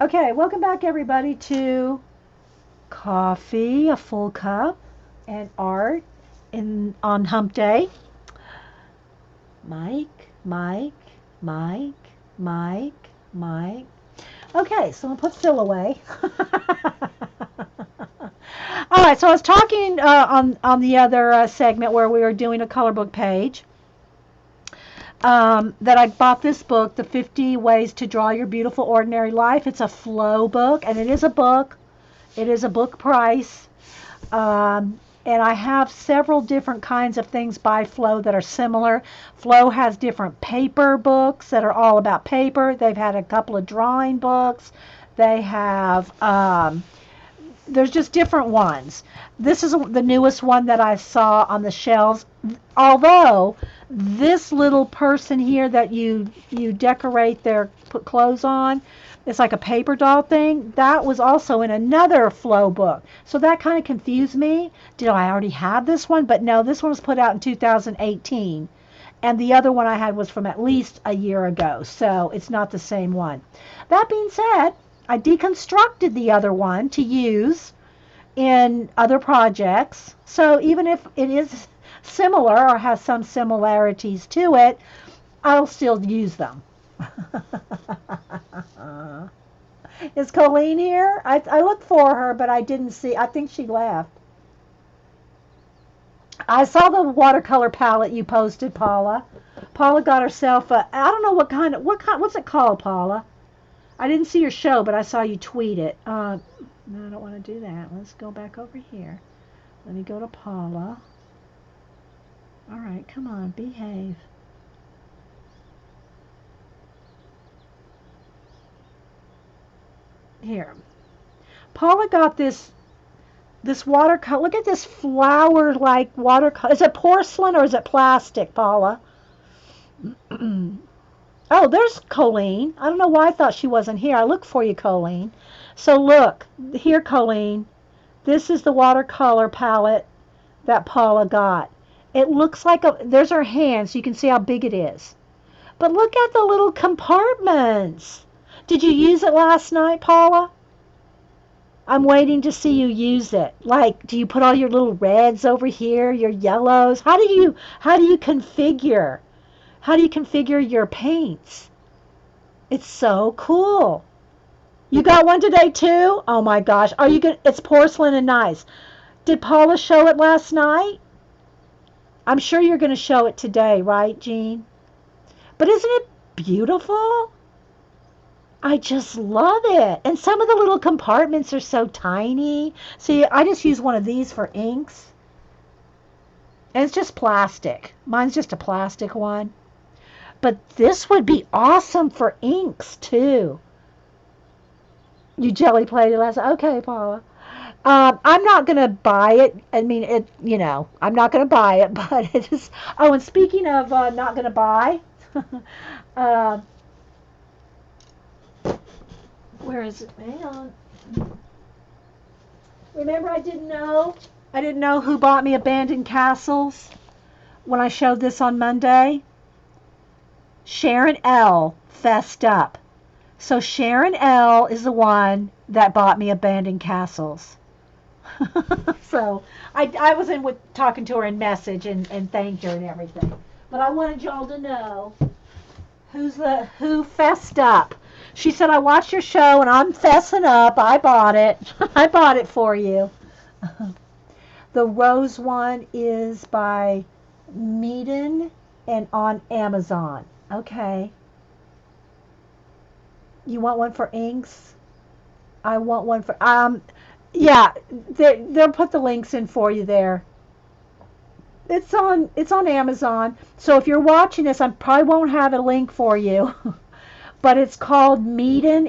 Okay, welcome back everybody to Coffee, a Full Cup, and Art on Hump Day. Mike, Mike, Mike. Okay, so I'll put Phil away. All right, so I was talking on the other segment where we were doing a color book page. That I bought this book, The 50 Ways to Draw Your Beautiful Ordinary Life. It's a flow book, and it is a book. It is a book price. And I have several different kinds of things by Flow that are similar. Flow has different paper books that are all about paper. They've had a couple of drawing books. They have, there's just different ones. This is the newest one that I saw on the shelves. Although this little person here that you decorate put clothes on, it's like a paper doll thing. That was also in another Flow book. So that kind of confused me. Did I already have this one? But no, this one was put out in 2018. And the other one I had was from at least a year ago. So it's not the same one. That being said, I deconstructed the other one to use in other projects. So even if it is similar or has some similarities to it, I'll still use them. Is Colleen here? I looked for her, but I didn't see. I think she left. I saw the watercolor palette you posted, Paula. Paula got herself a, I don't know what's it called, Paula? I didn't see your show, but I saw you tweet it. No, I don't want to do that. Let's go back over here. Let me go to Paula. All right, come on, behave. Here. Paula got this watercolor. Look at this flower-like watercolor. Is it porcelain or is it plastic, Paula? Oh, there's Colleen. I don't know why I thought she wasn't here. I looked for you, Colleen. So look, here, Colleen. This is the watercolor palette that Paula got. It looks like there's her hand, so you can see how big it is. But look at the little compartments. Did you use it last night, Paula? I'm waiting to see you use it. Like, do you put all your little reds over here, your yellows? How do you configure? How do you configure your paints? It's so cool. You got one today too? Oh my gosh. Are you good? It's porcelain and nice. Did Paula show it last night? I'm sure you're going to show it today, right, Jean? But isn't it beautiful? I just love it. And some of the little compartments are so tiny. See, I just use one of these for inks. And it's just plastic. Mine's just a plastic one. But this would be awesome for inks, too. You jelly plated last night? Okay, Paula. I'm not going to buy it. I mean, I'm not going to buy it, but it is. Oh, and speaking of not going to buy, where is it? Hang on. Remember, I didn't know who bought me Abandoned Castles when I showed this on Monday. Sharon L. fessed up. So Sharon L. is the one that bought me Abandoned Castles. So I was talking to her in message and thanked her and everything. But I wanted y'all to know who fessed up. She said, I watched your show and I'm fessing up. I bought it. I bought it for you. The rose one is by Meaden and on Amazon. Okay. You want one for inks? I want one for yeah, they'll put the links in for you there. It's on Amazon. So if you're watching this, I probably won't have a link for you. But it's called Meaden,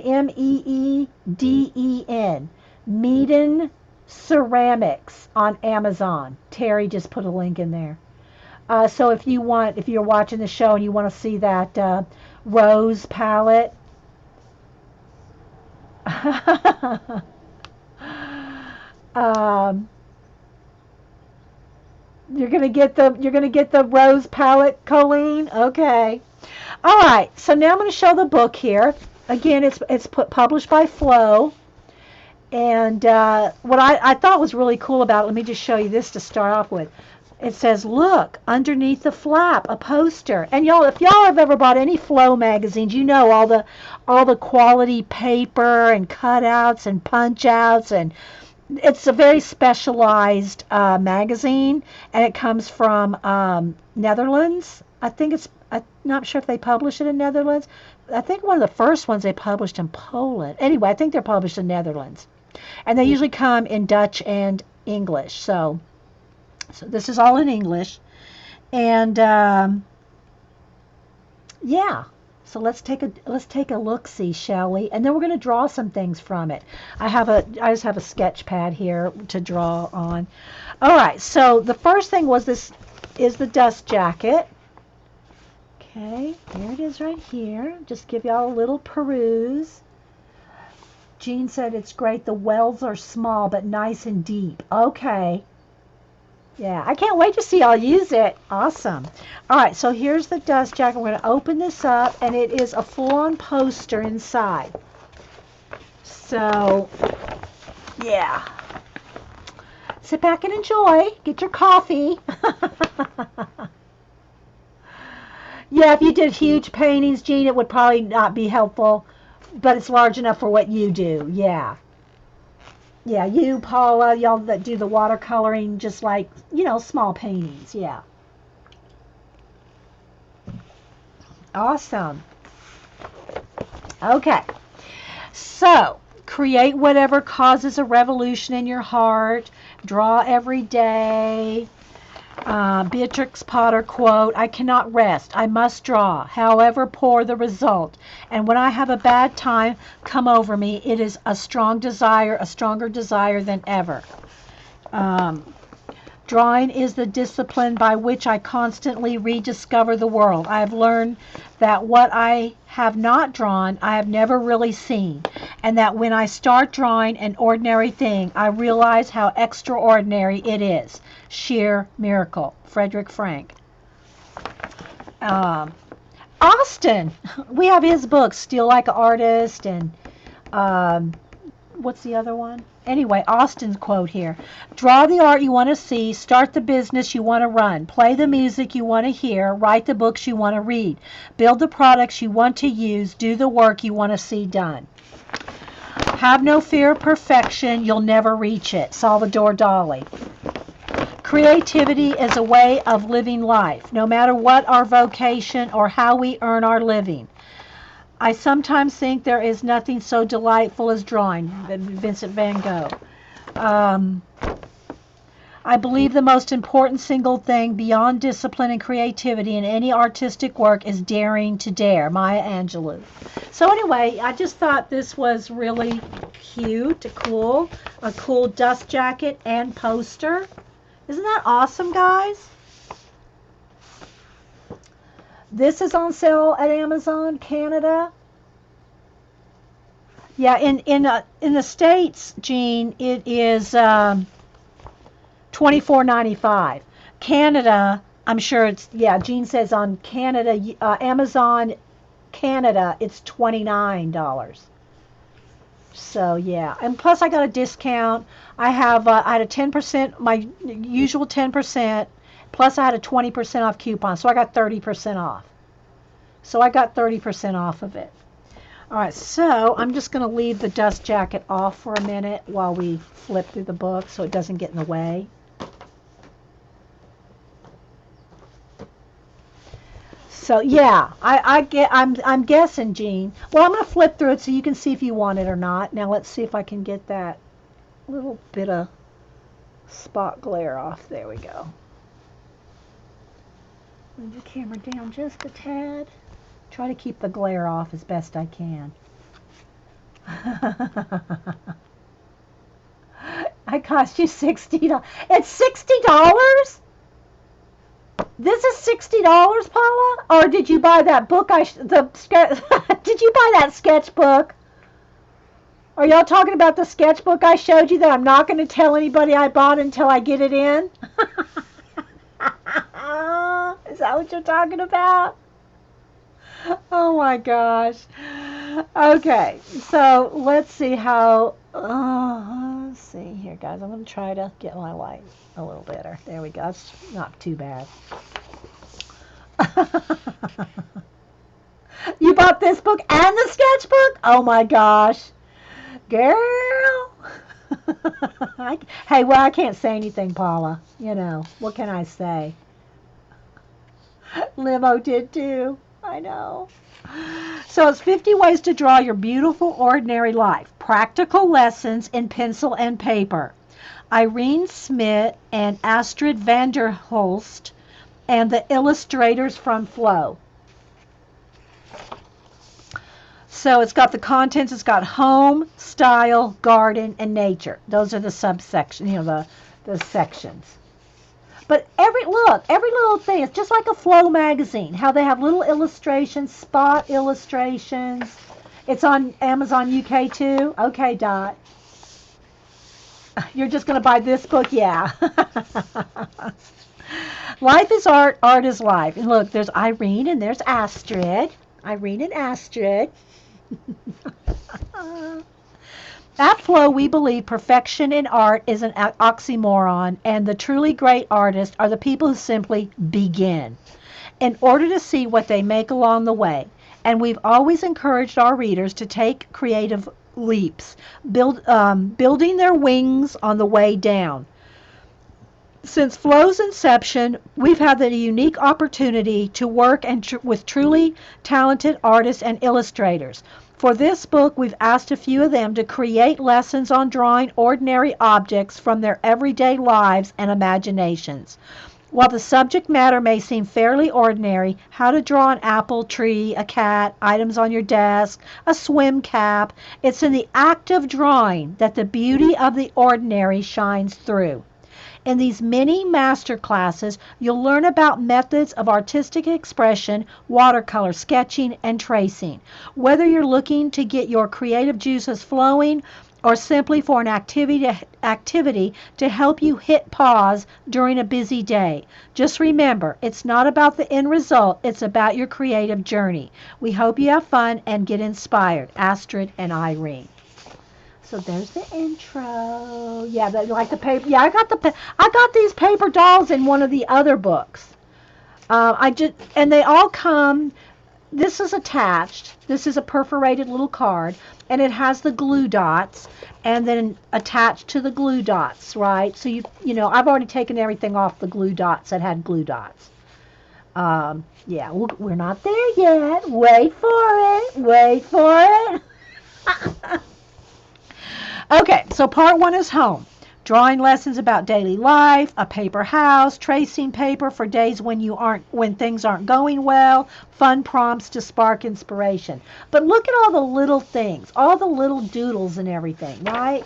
Meeden. Meaden Ceramics on Amazon. Terry just put a link in there. So if you're watching the show and you want to see that rose palette, you're gonna get the rose palette, Colleen. Okay. All right. So now I'm going to show the book here. Again, it's published by Flow. And what I thought was really cool about it, let me just show you this to start off with. It says, look, underneath the flap, a poster. And y'all, if y'all have ever bought any Flow magazines, you know all the quality paper and cutouts and punch outs, and it's a very specialized magazine, and it comes from Netherlands. I think I'm not sure if they publish it in Netherlands. I think one of the first ones they published in Poland. Anyway, I think they're published in Netherlands. And they usually come in Dutch and English. So this is all in English. And yeah. So let's take a look see, shall we? And then we're going to draw some things from it. I just have a sketch pad here to draw on. All right. So the first thing was this is the dust jacket. Okay, there it is right here. Just give y'all a little peruse. Jean said it's great. The wells are small but nice and deep. Okay. Yeah, I can't wait to see y'all use it. Awesome. All right, so here's the dust jacket. We're going to open this up, and it is a full-on poster inside. So, yeah. Sit back and enjoy. Get your coffee. Yeah, if you did huge paintings, Jean, it would probably not be helpful, but it's large enough for what you do. Yeah. Yeah, you, Paula, y'all that do the watercoloring, just like, small paintings. Yeah. Awesome. Okay. So, create whatever causes a revolution in your heart. Draw every day. Beatrix Potter quote, I cannot rest. I must draw, however poor the result. And when I have a bad time come over me, it is a stronger desire than ever. Drawing is the discipline by which I constantly rediscover the world. I have learned that what I have not drawn, I have never really seen, and that when I start drawing an ordinary thing, I realize how extraordinary it is. Sheer miracle. Frederick Frank. Austin, we have his book, Steal Like an Artist, and what's the other one? Anyway, Austin's quote here. Draw the art you want to see, start the business you want to run, play the music you want to hear, write the books you want to read, build the products you want to use, do the work you want to see done. Have no fear of perfection, you'll never reach it. Salvador Dali. Creativity is a way of living life, no matter what our vocation or how we earn our living. I sometimes think there is nothing so delightful as drawing. Vincent Van Gogh. I believe the most important single thing beyond discipline and creativity in any artistic work is daring to dare. Maya Angelou. So anyway, I just thought this was really cute, cool. A cool dust jacket and poster. Isn't that awesome, guys? This is on sale at Amazon Canada. Yeah, in the States, Jean, it is $24.95. Canada, I'm sure it's, yeah, Jean says on Canada, Amazon Canada, it's $29. So yeah, and plus I got a discount. I had a 10%, my usual 10%, plus I had a 20% off coupon, so I got 30% off. So I got 30% off of it. All right, so I'm just going to leave the dust jacket off for a minute while we flip through the book so it doesn't get in the way. So yeah, I'm guessing, Jean. Well, I'm going to flip through it so you can see if you want it or not. Now let's see if I can get that little bit of spot glare off. There we go. Move the camera down just a tad. Try to keep the glare off as best I can. I cost you $60. It's $60? This is $60, Paula? Or did you buy that book? Did you buy that sketchbook? Are y'all talking about the sketchbook I showed you that I'm not going to tell anybody I bought until I get it in? Is that what you're talking about? Oh my gosh. Okay, so let's see how. Let's see here, guys. I'm going to try to get my light a little better. There we go. That's not too bad. You bought this book and the sketchbook? Oh my gosh. Girl. Hey, well, I can't say anything, Paula. You know, what can I say? Limo did too. I know. So it's 50 ways to draw your beautiful ordinary life. Practical lessons in pencil and paper. Irene Smith and Astrid Vanderhulst and the illustrators from Flow. So it's got the contents, it's got home, style, garden, and nature. Those are the subsections, you know, the sections. But every little thing, it's just like a Flow magazine, how they have little illustrations, spot illustrations. It's on Amazon UK too. Okay, Dot. You're just going to buy this book? Yeah. Life is art, art is life. And look, there's Irene and there's Astrid. Irene and Astrid. At Flow, we believe perfection in art is an oxymoron, and the truly great artists are the people who simply begin in order to see what they make along the way. And we've always encouraged our readers to take creative leaps, building their wings on the way down. Since Flow's inception, we've had the unique opportunity to work with truly talented artists and illustrators. For this book, we've asked a few of them to create lessons on drawing ordinary objects from their everyday lives and imaginations. While the subject matter may seem fairly ordinary, how to draw an apple tree, a cat, items on your desk, a swim cap, it's in the act of drawing that the beauty of the ordinary shines through. In these mini master classes, you'll learn about methods of artistic expression, watercolor sketching, and tracing. Whether you're looking to get your creative juices flowing or simply for an activity to help you hit pause during a busy day, just remember, it's not about the end result, it's about your creative journey. We hope you have fun and get inspired. Astrid and Irene. So there's the intro. Yeah, like the paper. Yeah, I got these paper dolls in one of the other books. And they all come. This is attached. This is a perforated little card, and it has the glue dots, and then attached to the glue dots, right? So you know, I've already taken everything off the glue dots that had glue dots. Yeah, we're not there yet. Wait for it. Wait for it. Okay, so part one is home. Drawing lessons about daily life, a paper house, tracing paper for days when things aren't going well, fun prompts to spark inspiration. But look at all the little things, all the little doodles and everything, right?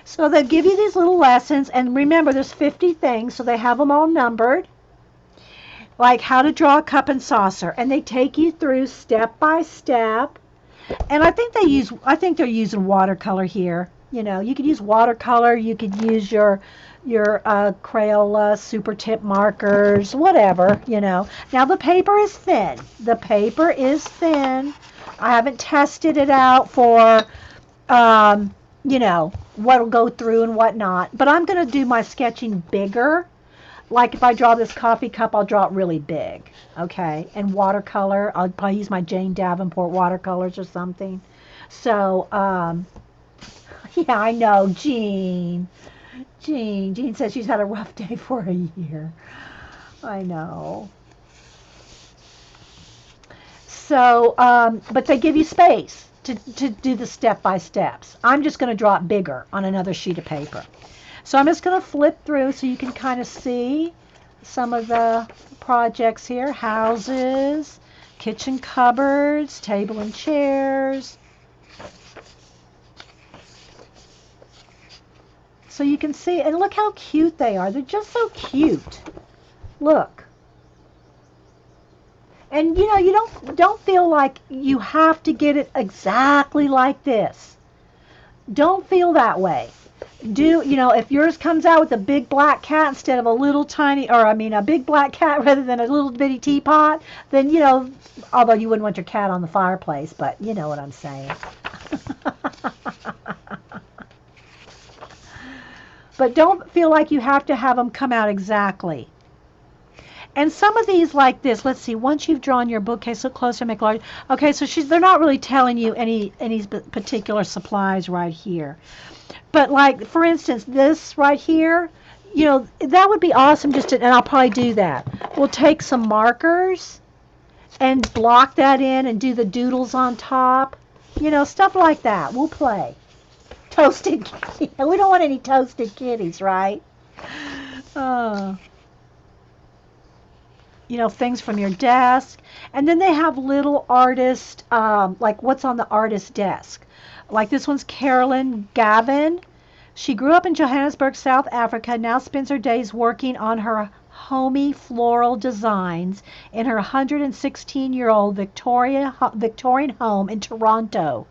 So they'll give you these little lessons, and remember there's 50 things, so they have them all numbered. Like how to draw a cup and saucer, and they take you through step by step. And I think they're using watercolor here. You know, you could use watercolor, you could use your Crayola super tip markers, whatever, you know. Now the paper is thin. The paper is thin. I haven't tested it out for you know, what'll go through and whatnot. But I'm gonna do my sketching bigger. Like if I draw this coffee cup, I'll draw it really big, okay? And watercolor, I'll probably use my Jane Davenport watercolors or something. So, yeah, I know, Jean. Jean says she's had a rough day for a year. I know. So, but they give you space to do the step-by-steps. I'm just going to draw it bigger on another sheet of paper. So I'm just going to flip through so you can kind of see some of the projects here. Houses, kitchen cupboards, table and chairs. So you can see, and look how cute they are. They're just so cute. Look. And you know, you don't feel like you have to get it exactly like this. Don't feel that way. If yours comes out with a big black cat instead of a little tiny, or I mean a big black cat rather than a little bitty teapot, then, although you wouldn't want your cat on the fireplace, but you know what I'm saying. But don't feel like you have to have them come out exactly. And some of these like this, let's see, once you've drawn your bookcase, look closer, make large. Okay, so they're not really telling you any particular supplies right here. But like, for instance, this right here, that would be awesome and I'll probably do that. We'll take some markers and block that in and do the doodles on top. Stuff like that. We'll play. Toasted kitty. We don't want any toasted kitties, right? Things from your desk. And then they have little artist, like what's on the artist desk. Like this one's Carolyn Gavin. She grew up in Johannesburg, South Africa, now spends her days working on her homey floral designs in her 116-year-old Victorian home in Toronto.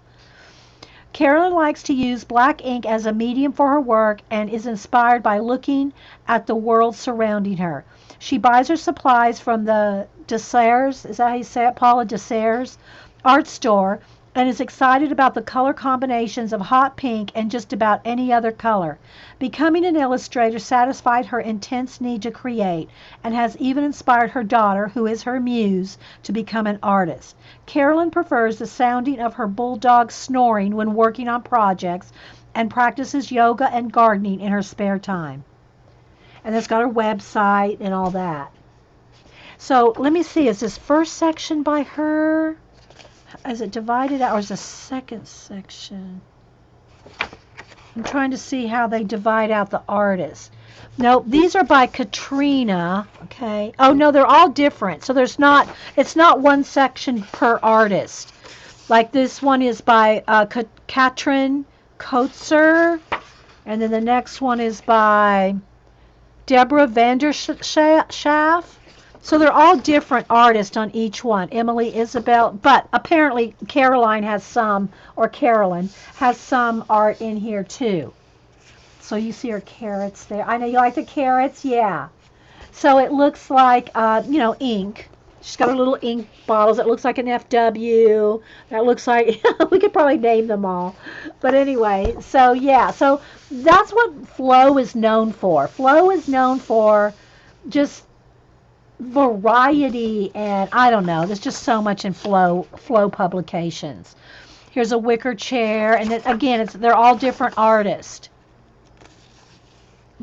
Carolyn likes to use black ink as a medium for her work and is inspired by looking at the world surrounding her. She buys her supplies from the Desserts, is that how you say it, Paula Desserts art store, and is excited about the color combinations of hot pink and just about any other color. Becoming an illustrator satisfied her intense need to create and has even inspired her daughter, who is her muse, to become an artist. Carolyn prefers the sounding of her bulldog snoring when working on projects and practices yoga and gardening in her spare time. And it's got her website and all that. So let me see, is this first section by her? Is it divided out, or is the second section? I'm trying to see how they divide out the artists. No, these are by Katrina. Okay. Oh no, they're all different. So it's not one section per artist. Like this one is by Katrin Kotzer, and then the next one is by Deborah Vanderschaaf. So they're all different artists on each one. Emily, Isabel, but apparently Carolyn has some art in here too. So you see her carrots there. I know you like the carrots, yeah. So it looks like, ink. She's got her little ink bottles. It looks like an FW. That looks like, we could probably name them all. But anyway, so yeah. So that's what Flow is known for. Flow is known for just variety, and I don't know, there's just so much in Flow publications. Here's a wicker chair, and then again, they're all different artists.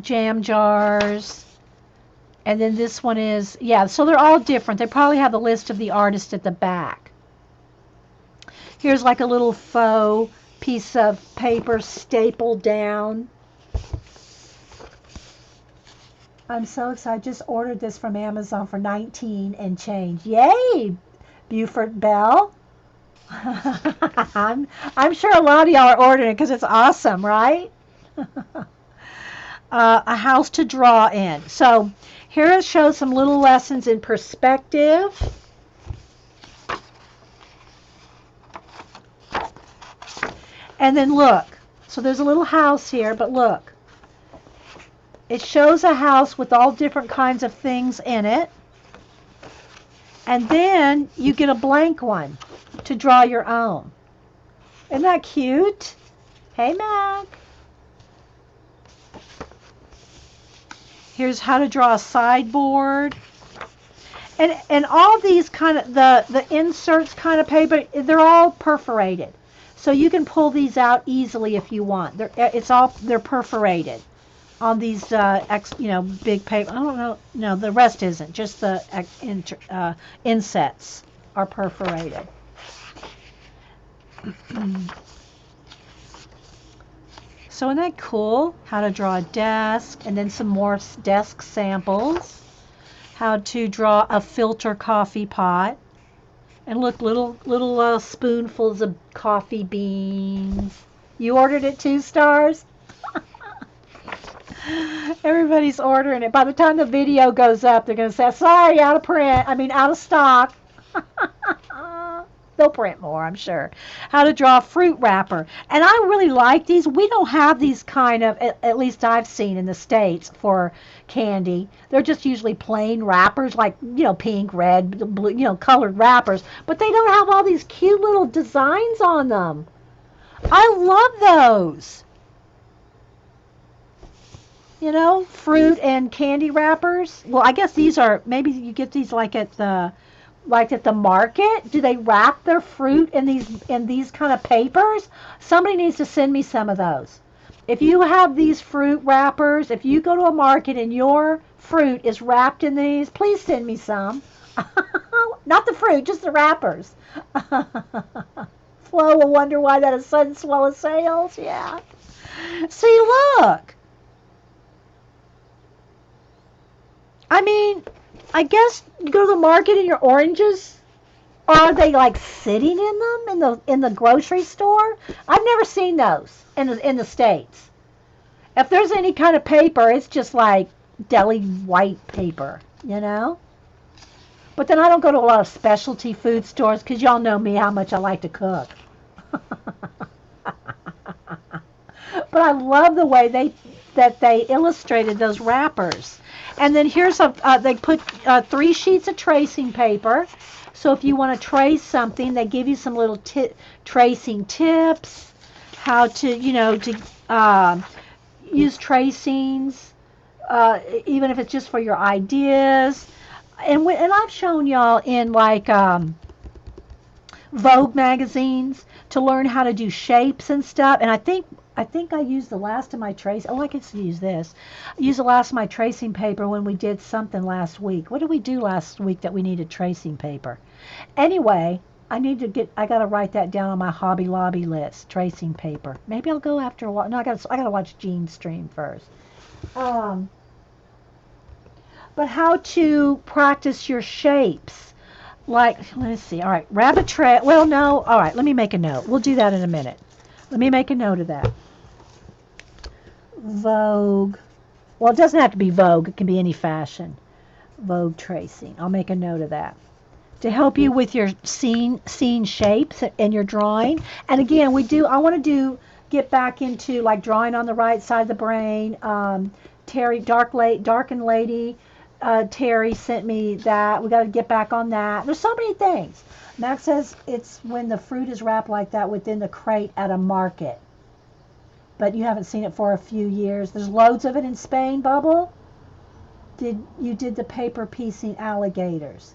Jam jars, and then this one is, yeah, so they're all different. They probably have the list of the artists at the back. Here's like a little faux piece of paper stapled down. I'm so excited. I just ordered this from Amazon for $19 and change. Yay, Buford Bell. I'm sure a lot of y'all are ordering it because it's awesome, right? A house to draw in. So here it shows some little lessons in perspective. And then look. So there's a little house here, but look. It shows a house with all different kinds of things in it. And then you get a blank one to draw your own. Isn't that cute? Hey, Mac. Here's how to draw a sideboard. And all these kind of, the inserts kind of paper, they're all perforated. So you can pull these out easily if you want. They're perforated on these, big paper. I don't know. No, the rest isn't. Just the insets are perforated. So isn't that cool? How to draw a desk, and then some more desk samples. How to draw a filter coffee pot. And look, little spoonfuls of coffee beans. You ordered it 2 stars? Everybody's ordering it. By the time the video goes up, they're going to say, sorry, out of stock. They'll print more, I'm sure. How to draw a fruit wrapper. And I really like these. We don't have these kind of, at least I've seen in the States for candy. They're just usually plain wrappers, like, pink, red, blue, colored wrappers. But they don't have all these cute little designs on them. I love those. Fruit and candy wrappers. Well, I guess these are, maybe you get these like at the market. Do they wrap their fruit in these kind of papers? Somebody needs to send me some of those. If you have these fruit wrappers, if you go to a market and your fruit is wrapped in these, please send me some. Not the fruit, just the wrappers. Flo will wonder why that is sudden swell of sales. Yeah. See, look. I mean, I guess you go to the market and your oranges, are they like sitting in them in the grocery store? I've never seen those in the States. If there's any kind of paper, it's just like deli white paper. But then I don't go to a lot of specialty food stores because y'all know me how much I like to cook. But I love the way they illustrated those wrappers. And then here's they put 3 sheets of tracing paper. So if you want to trace something, they give you some little tracing tips, how to use tracings, even if it's just for your ideas. And I've shown y'all in like Vogue magazines to learn how to do shapes and stuff. And I think I used the last of my trace. Oh, I could use this. I used the last of my tracing paper when we did something last week. What did we do last week that we needed tracing paper? Anyway, I got to write that down on my Hobby Lobby list. Tracing paper. Maybe I'll go after a while. No, I got to watch Jean's stream first. But how to practice your shapes? Like, let's see. All right, rabbit trail. Well, no. All right, let me make a note. We'll do that in a minute. Let me make a note of that. Vogue. Well, it doesn't have to be Vogue. It can be any fashion. Vogue tracing. I'll make a note of that. To help you with your scene shapes and your drawing. And again, I want to get back into like drawing on the right side of the brain. Terry, Darkened Lady, Terry sent me that. We got to get back on that. There's so many things. Max says it's when the fruit is wrapped like that within the crate at a market. But you haven't seen it for a few years. There's loads of it in Spain, Bubble. You did the paper piecing alligators.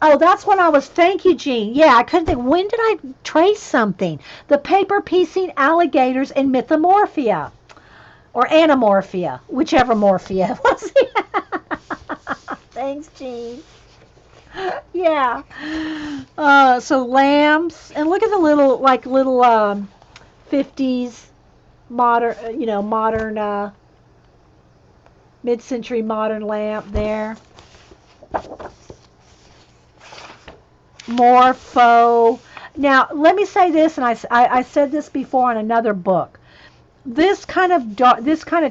Oh, that's when I was, thank you, Jean. Yeah, I couldn't think, when did I trace something? The paper piecing alligators in Mythomorphia. Or Anamorphia, whichever morphia it was. Thanks, Jean. Yeah. So lambs, and look at the little 50s modern mid-century modern lamp there. More faux. Now, let me say this, and I said this before on another book. This kind of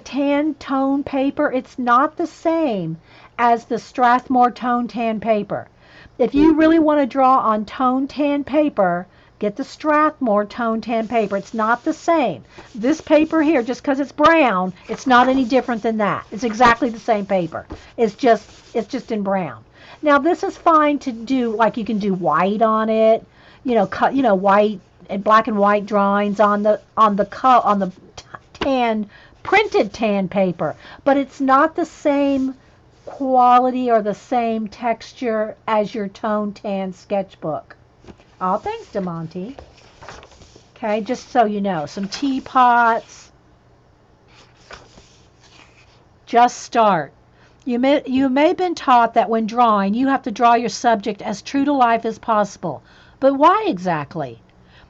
tan tone paper, it's not the same as the Strathmore tone tan paper. If you really want to draw on tone tan paper, get the Strathmore tone tan paper. It's not the same. This paper here, just because it's brown, it's not any different than that. It's exactly the same paper. It's just in brown. Now this is fine to do, like you can do white on it, white and black and white drawings on the tan printed tan paper, but it's not the same quality or the same texture as your tone tan sketchbook. Oh, thanks, DeMonte. Okay, just so you know, some teapots. Just start. You may have been taught that when drawing, you have to draw your subject as true to life as possible. But why exactly?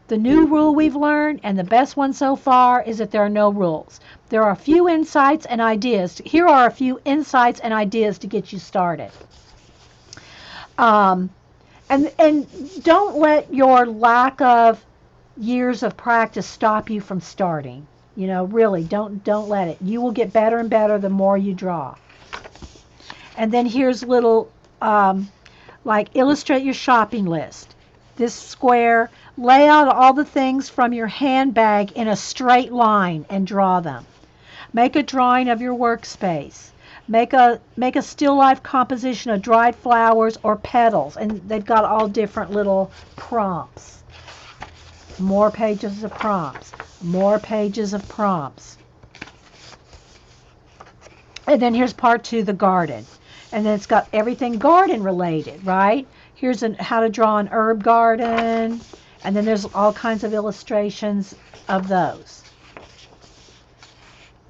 The new rule we've learned, and the best one so far, is that there are no rules. There are a few insights and ideas. Here are a few insights and ideas to get you started. And don't let your lack of years of practice stop you from starting. Really, don't let it. You will get better and better the more you draw. And then here's little Like illustrate your shopping list. This square, lay out all the things from your handbag in a straight line and draw them. Make a drawing of your workspace. Make a still life composition of dried flowers or petals, and they've got all different little prompts. More pages of prompts. More pages of prompts. And then here's part 2, the garden. And then it's got everything garden related, right? Here's how to draw an herb garden. And then there's all kinds of illustrations of those.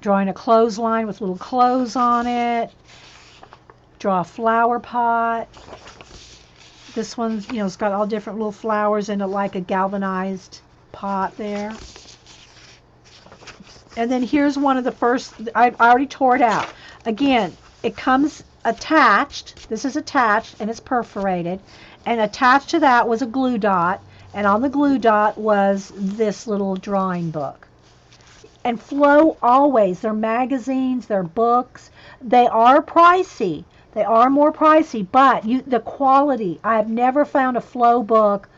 Drawing a clothesline with little clothes on it. Draw a flower pot. This one's, it's got all different little flowers in it, like a galvanized pot there. And then here's one of the first, I already tore it out. Again, it comes attached. This is attached and it's perforated. And attached to that was a glue dot. And on the glue dot was this little drawing book. And Flow always, they're magazines, they're books. They are pricey. They are more pricey, but the quality, I have never found a Flow book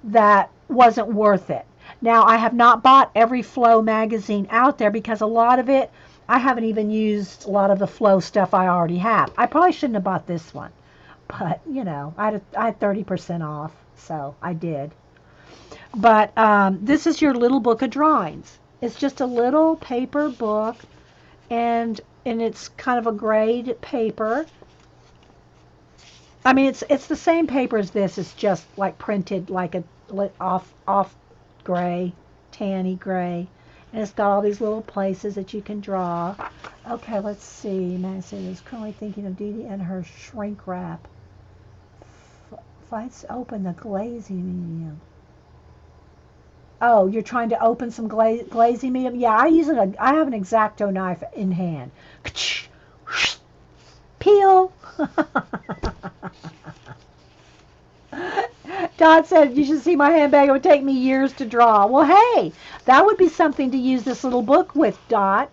that wasn't worth it. Now, I have not bought every Flow magazine out there because a lot of it, I haven't even used a lot of the Flow stuff I already have. I probably shouldn't have bought this one, but, I had 30% off, so I did. But this is your little book of drawings. It's just a little paper book, and it's kind of a grade paper. I mean, it's the same paper as this. It's just like printed like a off gray, tanny gray, and it's got all these little places that you can draw. Okay, let's see. Massey is currently thinking of Dee Dee and her shrink wrap. Fights open the glazing medium. Oh, you're trying to open some glazing medium? Yeah, I have an X-Acto knife in hand. Peel. Dot said, you should see my handbag. It would take me years to draw. Well, hey, that would be something to use this little book with, Dot.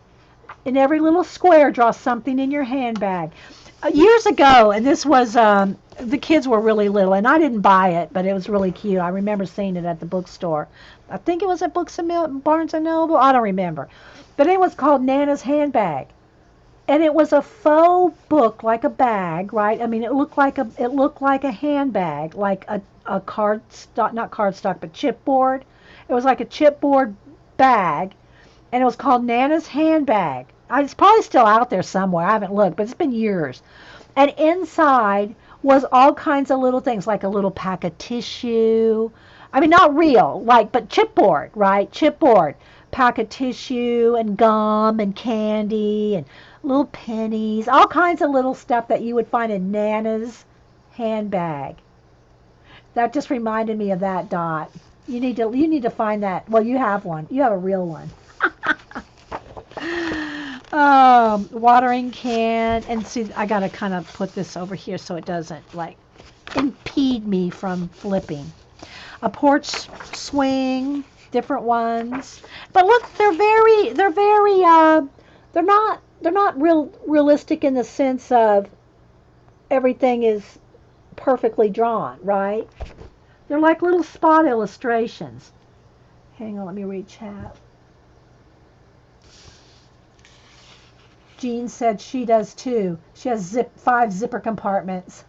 In every little square, draw something in your handbag. Years ago, and this was, the kids were really little, and I didn't buy it, but it was really cute. I remember seeing it at the bookstore. I think it was at Barnes & Noble. I don't remember. But it was called Nana's Handbag. And it was a faux book, like a bag, right? I mean, it looked like a handbag, like a cardstock, not cardstock, but chipboard. It was like a chipboard bag, and it was called Nana's Handbag. It's probably still out there somewhere. I haven't looked, but it's been years. And inside was all kinds of little things, like a little pack of tissue. I mean, not real, but chipboard, right? Chipboard. Pack of tissue and gum and candy and little pennies, all kinds of little stuff that you would find in Nana's Handbag. That just reminded me of that, Dot. You need to find that. Well, you have one. You have a real one. Watering can, and see, I gotta kind of put this over here so it doesn't impede me from flipping. A porch swing, different ones. But look, they're not realistic in the sense of everything is perfectly drawn, right? They're like little spot illustrations. Hang on, let me read chat. Jean said she does too. She has 5 zipper compartments.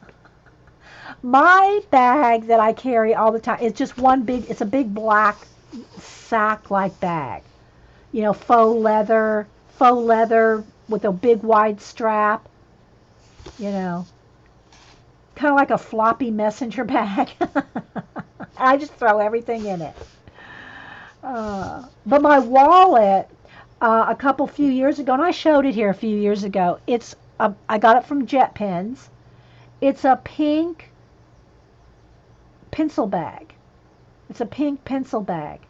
My bag that I carry all the time is just it's a big black sack-like bag. Faux leather with a big wide strap. Kind of like a floppy messenger bag. I just throw everything in it. But my wallet, a few years ago, and I showed it here a few years ago. I got it from Jet Pens. It's a pink pencil bag. It's a pink pencil bag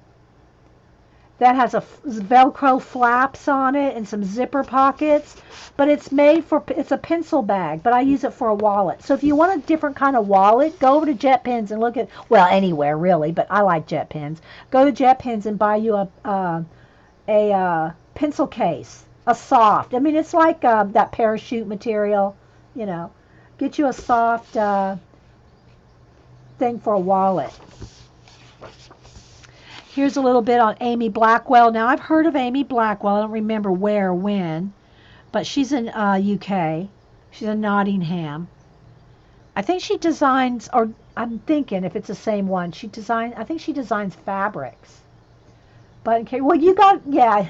that has Velcro flaps on it and some zipper pockets, but it's a pencil bag, but I use it for a wallet. So if you want a different kind of wallet, go over to Jet Pens and look at, well, anywhere really, but I like Jet Pens. Go to Jet Pens and buy you a pencil case, a soft. I mean, it's like that parachute material, Get you a soft thing for a wallet. Here's a little bit on Amy Blackwell. Now, I've heard of Amy Blackwell. I don't remember where or when, but she's in UK. She's in Nottingham. I think she designs, or I'm thinking if it's the same one, I think she designs fabrics. But, okay, well, you got, yeah.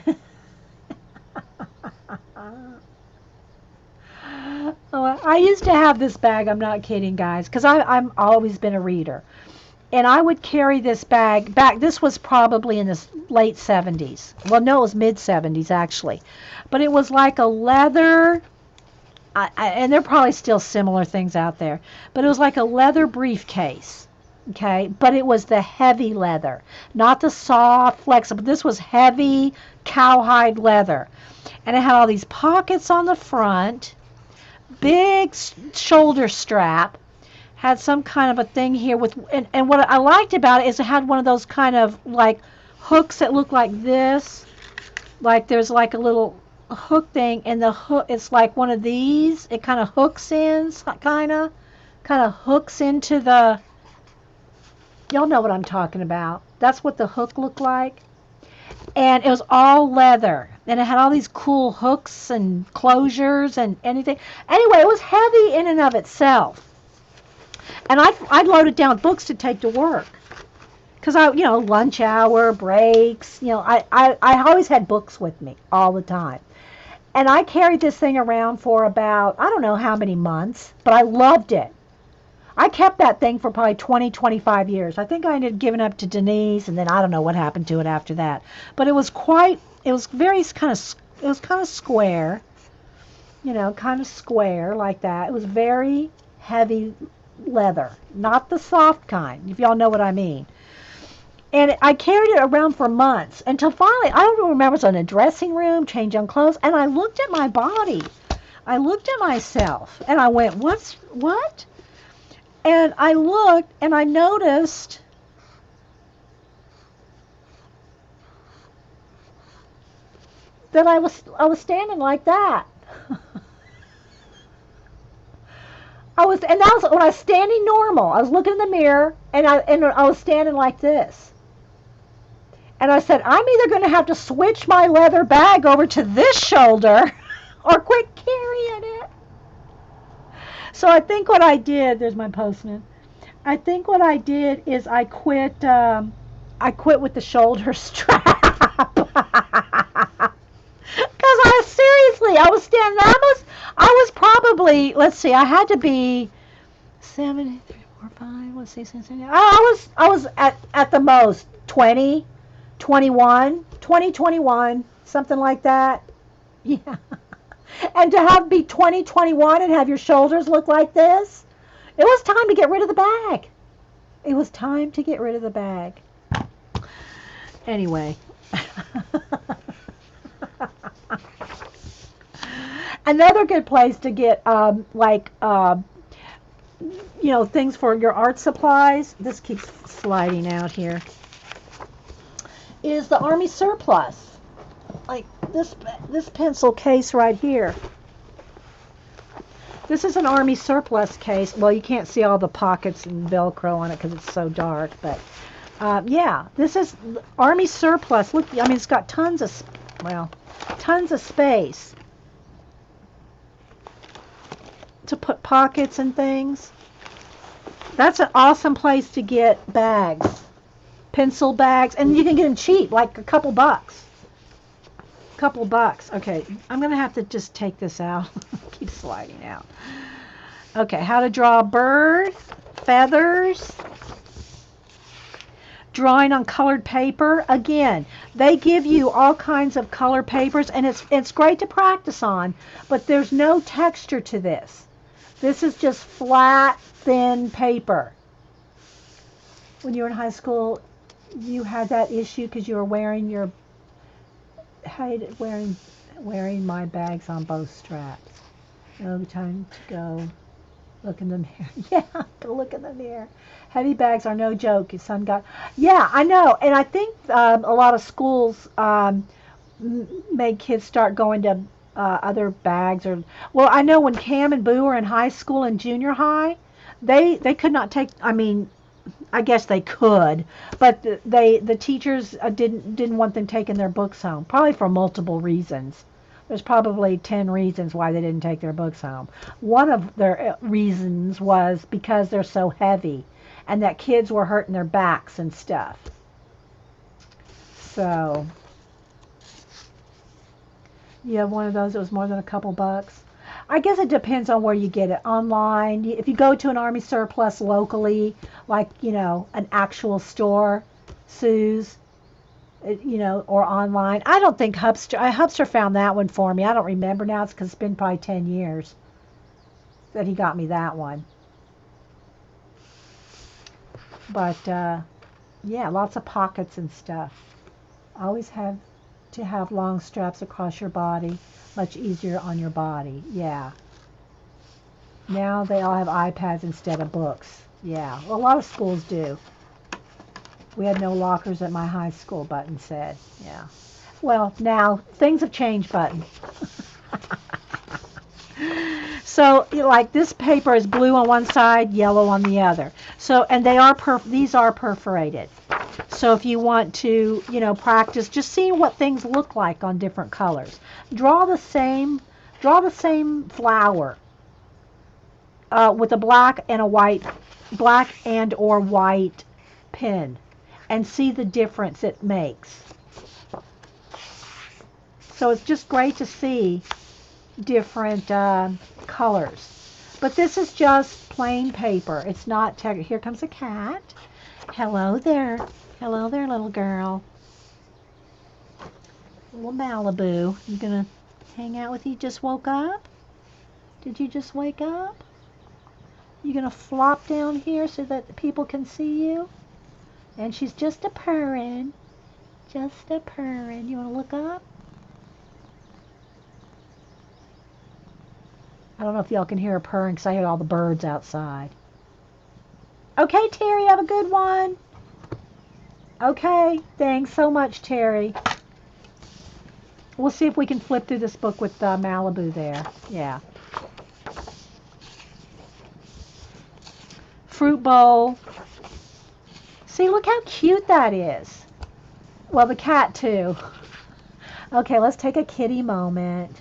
Oh, I used to have this bag, I'm not kidding, guys, because I'm always been a reader. And I would carry this bag back. This was probably in the late 70s. Well, no, it was mid 70s, actually. But it was like a leather, and there are probably still similar things out there, but it was like a leather briefcase. Okay, but it was the heavy leather, not the soft, flexible. This was heavy cowhide leather. And it had all these pockets on the front, big shoulder strap, had some kind of a thing here with, and what I liked about it is it had one of those kind of like hooks that look like this, like there's like a little hook thing, and the hook, it's like one of these, it kind of hooks in, kind of hooks into the, y'all know what I'm talking about. That's what the hook looked like. And it was all leather, and it had all these cool hooks and closures and anything. Anyway, it was heavy in and of itself. And I'd loaded down books to take to work. Because lunch hour, breaks, I always had books with me all the time. And I carried this thing around for about, I don't know how many months, but I loved it. I kept that thing for probably 20, 25 years. I think I ended up giving up to Denise, and then I don't know what happened to it after that. But it was very kind of square, kind of square like that. It was very heavy leather, not the soft kind, if y'all know what I mean. And I carried it around for months until finally, I don't remember, it was in a dressing room, change on clothes, and I looked at my body. I looked at myself, and I went, what? And I looked, and I noticed that I was standing like that. And that was when I was standing normal. I was looking in the mirror, and I was standing like this. And I said, I'm either going to have to switch my leather bag over to this shoulder, or quit carrying it. So I think what I did, there's my postman. I think what I did is I quit with the shoulder strap. Because I was standing, I was probably, let's see, I had to be 7, 3, 4, 5, let's see, 6, 7, I was at the most 20, 21, something like that. Yeah. And to be 20, 21 and have your shoulders look like this, it was time to get rid of the bag. It was time to get rid of the bag. Anyway. Another good place to get things for your art supplies, this keeps sliding out here, is the Army surplus. Like this pencil case right here. This is an Army surplus case. Well, you can't see all the pockets and Velcro on it because it's so dark, but yeah, this is Army surplus. Look, I mean, it's got tons of space to put pockets and things. That's an awesome place to get bags, pencil bags, and you can get them cheap, like a couple bucks. Okay, I'm gonna have to just take this out. Keep sliding out. Okay, how to draw a bird, feathers, drawing on colored paper. Again, they give you all kinds of color papers, and it's great to practice on, but there's no texture to this. This is just flat, thin paper. When you were in high school, you had that issue because you were wearing your hated wearing my bags on both straps. Oh, time to go look in the mirror. Yeah, go look in the mirror. Heavy bags are no joke. Your son got. Yeah, I know, and I think a lot of schools made kids start going to other bags or. Well, I know when Cam and Boo were in high school and junior high, they could not take. I mean, I guess they could, but the teachers didn't want them taking their books home, probably for multiple reasons. There's probably 10 reasons why they didn't take their books home. One of their reasons was because they're so heavy and that kids were hurting their backs and stuff. So, you have one of those that was more than a couple bucks. I guess it depends on where you get it. Online, if you go to an Army surplus locally, like, an actual store, Sue's, or online. I don't think Hubster found that one for me. I don't remember now. It's because it's been probably 10 years that he got me that one. But, yeah, lots of pockets and stuff. Always have to have long straps across your body. Much easier on your body. Yeah. Now they all have iPads instead of books. Yeah. Well, a lot of schools do. We had no lockers at my high school, Button said. Yeah. Well, now things have changed, Button. So, like this paper is blue on one side, yellow on the other. So, and these are perforated. So if you want to, practice just seeing what things look like on different colors. Draw the same flower with a black and or white pen, and see the difference it makes. So it's just great to see different colors. But this is just plain paper. It's not here comes a cat. Hello there. Hello there, little girl. Little Malibu. You gonna hang out with you? Just woke up? Did you just wake up? You gonna flop down here so that people can see you? And she's just a purring. Just a purring. You wanna look up? I don't know if y'all can hear her purring because I hear all the birds outside. Okay, Terry, have a good one. Okay, thanks so much, Terry. We'll see if we can flip through this book with Malibu there. Yeah. Fruit bowl. See, look how cute that is. Well, the cat too. Okay, let's take a kitty moment.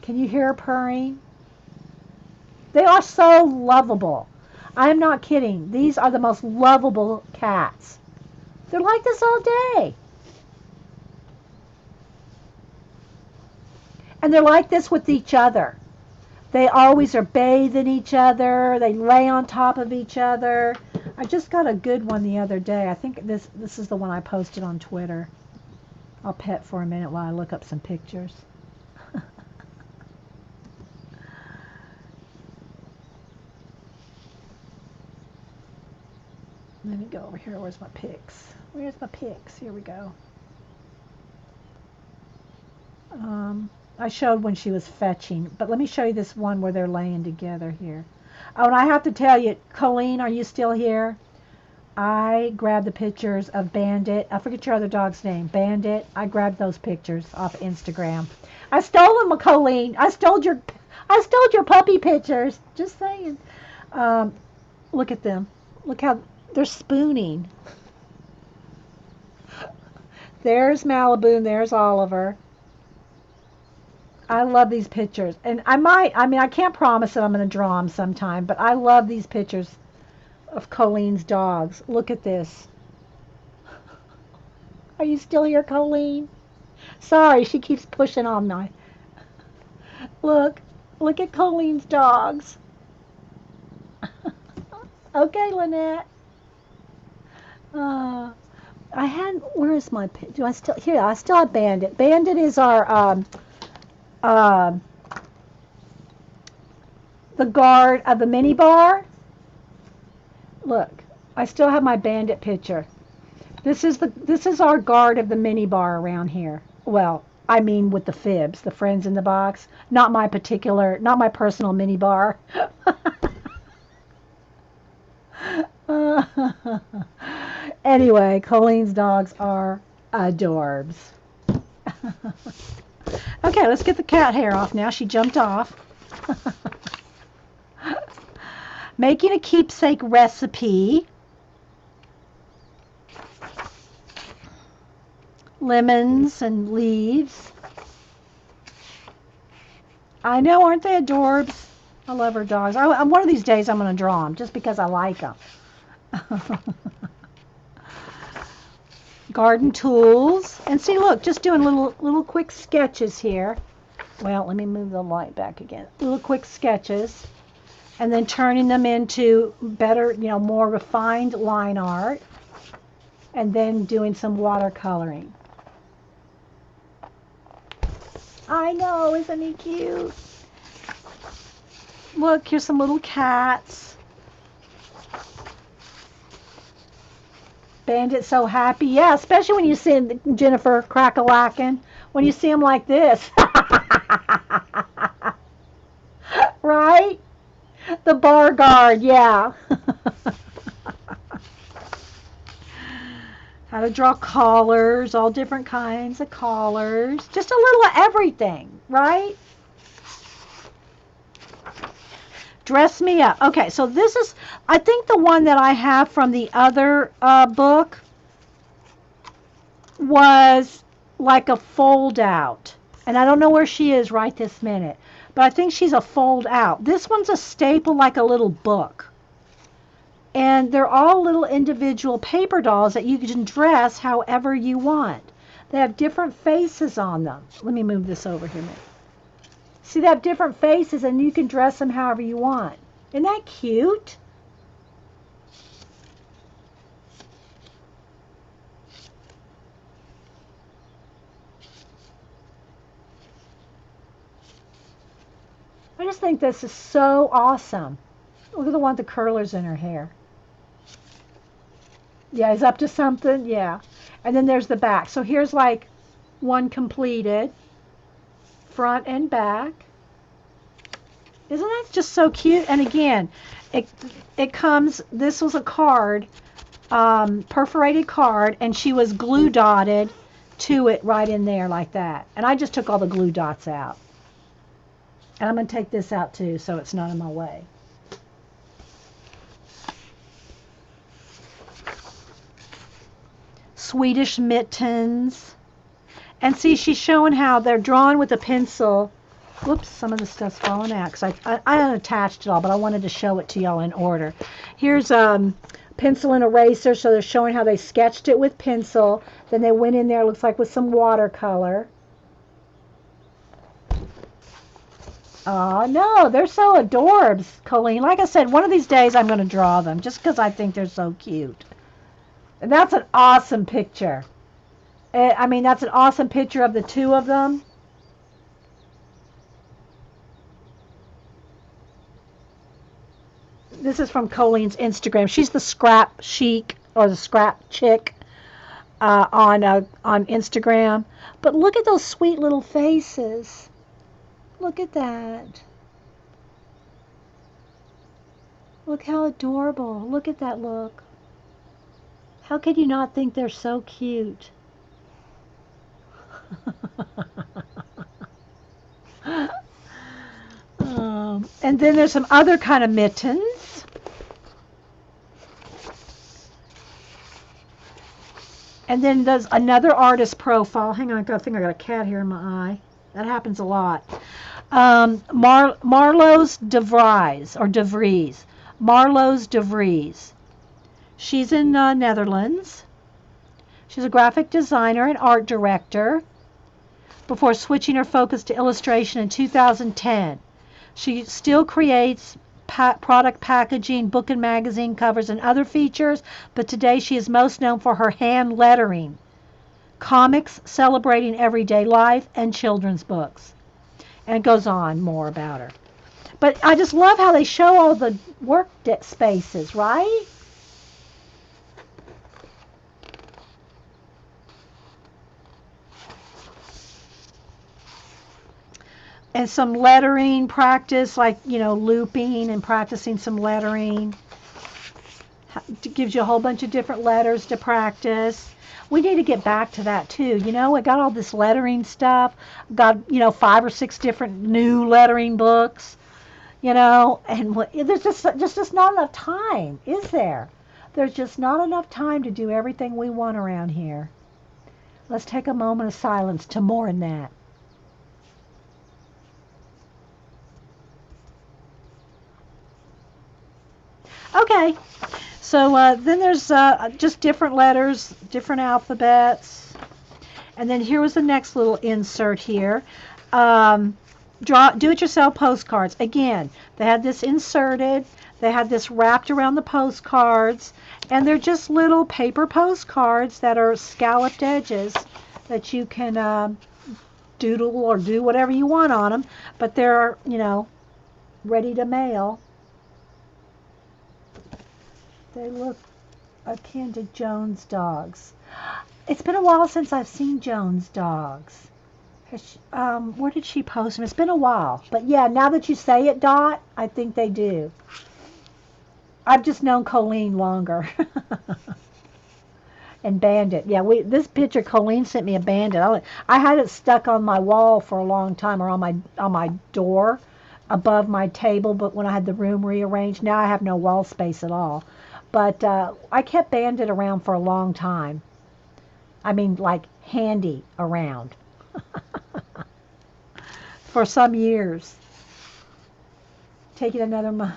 Can you hear her purring? They are so lovable. I am not kidding. These are the most lovable cats. They're like this all day. And they're like this with each other. They always are bathing each other. They lay on top of each other. I just got a good one the other day. I think this is the one I posted on Twitter. I'll pet for a minute while I look up some pictures. Let me go over here. Where's my pics? Where's my pics? Here we go. I showed when she was fetching, but let me show you this one where they're laying together here. Oh, and I have to tell you, Colleen, are you still here? I grabbed the pictures of Bandit. I forget your other dog's name. Bandit. I grabbed those pictures off Instagram. I stole them, Colleen. I stole your puppy pictures. Just saying. Look at them. Look how they're spooning. There's Malibu and there's Oliver. I love these pictures. And I can't promise that I'm going to draw them sometime, but I love these pictures of Colleen's dogs. Look at this. Are you still here, Colleen? Sorry, she keeps pushing on my... Look at Colleen's dogs. Okay, Lynette. Where is my... I still have Bandit. Bandit is our... the guard of the minibar. Look, I still have my Bandit picture. This is our guard of the minibar around here. Well, I mean with the fibs, the friends in the box, not my personal minibar. Anyway, Colleen's dogs are adorbs. Okay, let's get the cat hair off now. She jumped off. Making a keepsake recipe. lemons and leaves. I know, aren't they adorbs? I love her dogs. One of these days I'm going to draw them just because I like them. Garden tools. And see, look, just doing little quick sketches here. Well, let me move the light back again. Little quick sketches. And then turning them into better, more refined line art. And then doing some watercoloring. I know, isn't he cute? Look, here's some little cats. Bandit's so happy. Yeah, especially when you see Jennifer crack-a-lacking. When you see him like this. Right? The bar guard, yeah. How to draw collars, all different kinds of collars. Just a little of everything, right? Dress me up. Okay, so this is, I think the one that I have from the other book was like a fold out. And I don't know where she is right this minute. But I think she's a fold out. This one's a staple like a little book. And they're all little individual paper dolls that you can dress however you want. They have different faces on them. Let me move this over here. See, they have different faces and you can dress them however you want. Isn't that cute? I just think this is so awesome. Look at the one with the curlers in her hair. Yeah, he's up to something. Yeah. And then there's the back. So here's like one completed. Front and back. Isn't that just so cute? And again, it comes, this was a card, perforated card, and she was glue dotted to it right in there like that. And I just took all the glue dots out. And I'm going to take this out too so it's not in my way. Swedish mittens. And see, she's showing how they're drawn with a pencil. Whoops, some of the stuff's falling out because I unattached it all, but I wanted to show it to y'all in order. Here's pencil and eraser, so they're showing how they sketched it with pencil. Then they went in there, looks like, with some watercolor. Oh, no, they're so adorbs, Colleen. Like I said, one of these days I'm going to draw them just because I think they're so cute. And that's an awesome picture. I mean, that's an awesome picture of the two of them. This is from Colleen's Instagram. She's the scrap chic or the scrap chick on Instagram. But look at those sweet little faces. Look at that. Look how adorable. Look at that look. How could you not think they're so cute? And then there's some other kind of mittens. And then there's another artist profile. Hang on, I think I got a cat here in my eye. That happens a lot. Marloes de Vries, or de Vries. Marloes de Vries. She's in Netherlands. She's a graphic designer and art director before switching her focus to illustration in 2010. She still creates product packaging, book and magazine covers, and other features, but today she is most known for her hand lettering, comics celebrating everyday life, and children's books. And it goes on more about her. But I just love how they show all the work spaces, right? And some lettering practice, like, looping and practicing some lettering. It gives you a whole bunch of different letters to practice. We need to get back to that too. I got all this lettering stuff. Got, 5 or 6 different new lettering books, and there's just not enough time, is there? There's just not enough time to do everything we want around here. Let's take a moment of silence to mourn that. Okay, so then there's just different letters, different alphabets. And then here was the next little insert here. Do-it-yourself postcards. Again, they had this inserted. They had this wrapped around the postcards. And they're just little paper postcards that are scalloped edges that you can doodle or do whatever you want on them. But they're, ready to mail. They look akin to Jones dogs. It's been a while since I've seen Jones dogs. Where did she post them? It's been a while. But yeah, now that you say it, Dot, I think they do. I've just known Colleen longer. And Bandit. Yeah, this picture, Colleen sent me a Bandit. I had it stuck on my wall for a long time, or on my door above my table, but when I had the room rearranged, now I have no wall space at all. But I kept Bandit around for a long time. I mean, like handy around. For some years. Taking another month.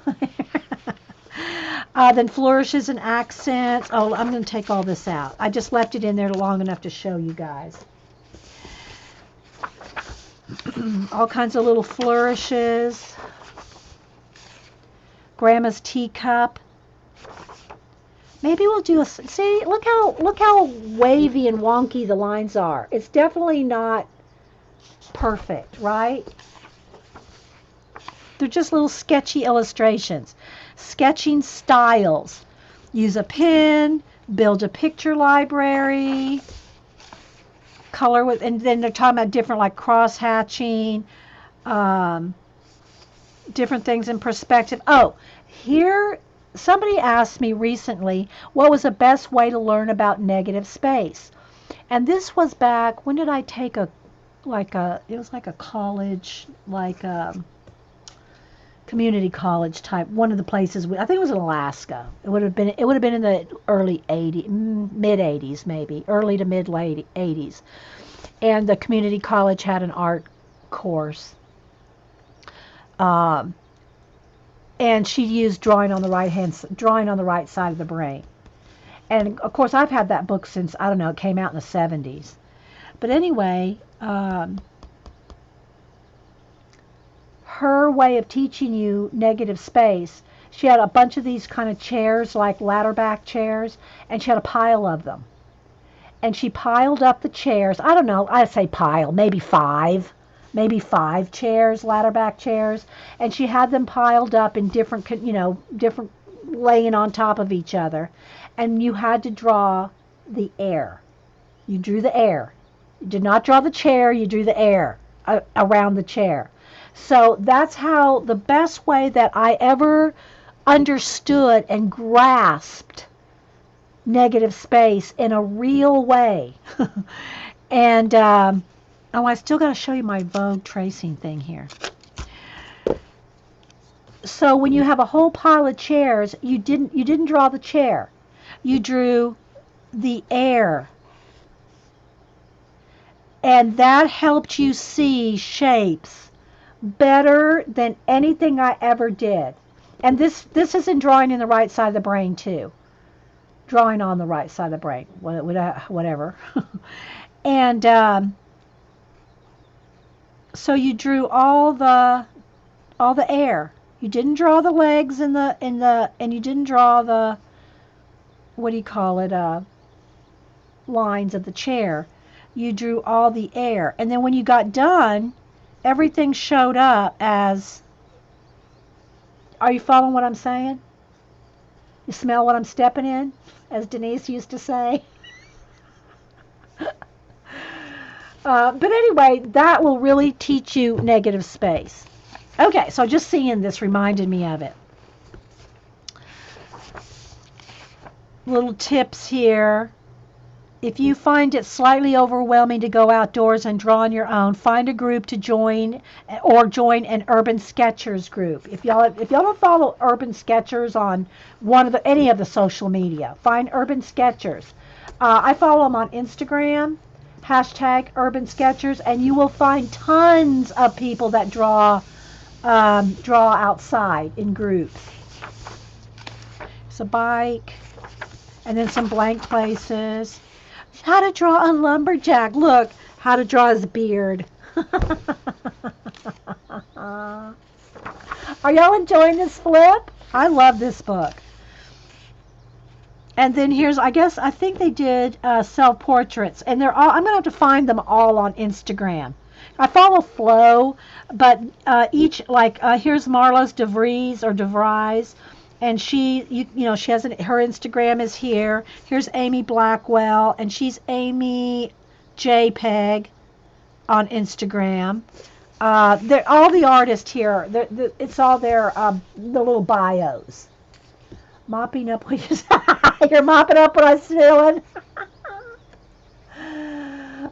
Then flourishes and accents. Oh, I'm going to take all this out. I just left it in there long enough to show you guys. All kinds of little flourishes. Grandma's teacup. Maybe we'll do see, look how wavy and wonky the lines are. It's definitely not perfect, right? They're just little sketchy illustrations. Sketching styles. Use a pen, build a picture library, color with, and then they're talking about different like cross hatching, different things in perspective. Oh, here somebody asked me recently what was the best way to learn about negative space. And this was back, when did I take it was like a college, like community college type, one of the places, I think it was in Alaska. It would have been in the early 80s, mid 80s maybe, early to mid late 80s. And the community college had an art course. And she used drawing on the right side of the brain. And of course I've had that book since, I don't know, it came out in the 70s. But anyway, her way of teaching you negative space, she had a bunch of these kind of chairs, like ladder back chairs, and she had a pile of them. And she piled up the chairs. I don't know, I say pile, maybe five chairs, ladder back chairs, and she had them piled up in different laying on top of each other. And you had to draw the air. You drew the air. You did not draw the chair, you drew the air around the chair. So that's how, the best way that I ever understood and grasped negative space in a real way. And I still got to show you my Vogue tracing thing here. So when you have a whole pile of chairs, you didn't draw the chair. You drew the air. And that helped you see shapes better than anything I ever did. And this is in drawing in the right side of the brain too. Drawing on the right side of the brain, whatever. And so you drew all the air. You didn't draw the legs and you didn't draw the, what do you call it, lines of the chair. You drew all the air. And then when you got done, everything showed up as, are you following what I'm saying? You smell what I'm stepping in, as Denise used to say. But anyway, that will really teach you negative space. Okay, so just seeing this reminded me of it. Little tips here. If you find it slightly overwhelming to go outdoors and draw on your own, find a group to join, or join an Urban Sketchers group. If y'all don't follow Urban Sketchers on any of the social media, find Urban Sketchers. I follow them on Instagram. hashtag Urban Sketchers, and you will find tons of people that draw outside in groups. It's a bike, and then some blank places. How to draw a lumberjack. Look, how to draw his beard. Are y'all enjoying this flip? I love this book. And then here's, I think they did self-portraits, and they're all, I'm going to have to find them all on Instagram. I follow Flo, but each, here's Marlos DeVries, and she, she has her Instagram is here. Here's Amy Blackwell, and she's Amy JPEG on Instagram. They're all the artists here. It's all their the little bios. Mopping up what you're mopping up what I'm stealing.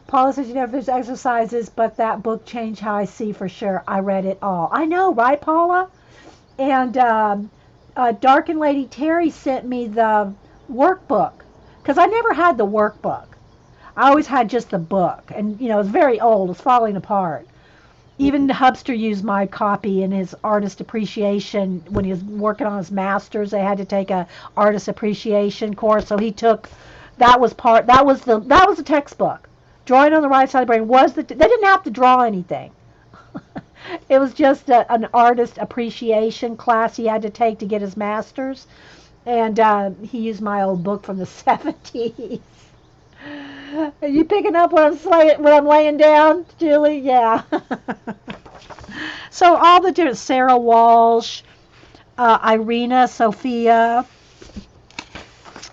Paula says you never finish exercises, but that book changed how I see for sure. I read it all. I know, right, Paula? And Darkened Lady Terry sent me the workbook because I never had the workbook. I always had just the book, and it was very old. It's falling apart. Even Hubster used my copy in his artist appreciation when he was working on his masters. They had to take a artist appreciation course, so he took that was the textbook. Drawing on the right side of the brain was they didn't have to draw anything. It was just an artist appreciation class he had to take to get his masters, and he used my old book from the 70s. Are you picking up what I'm laying down, Julie? Yeah. So all the different Sarah Walsh, Irina, Sophia,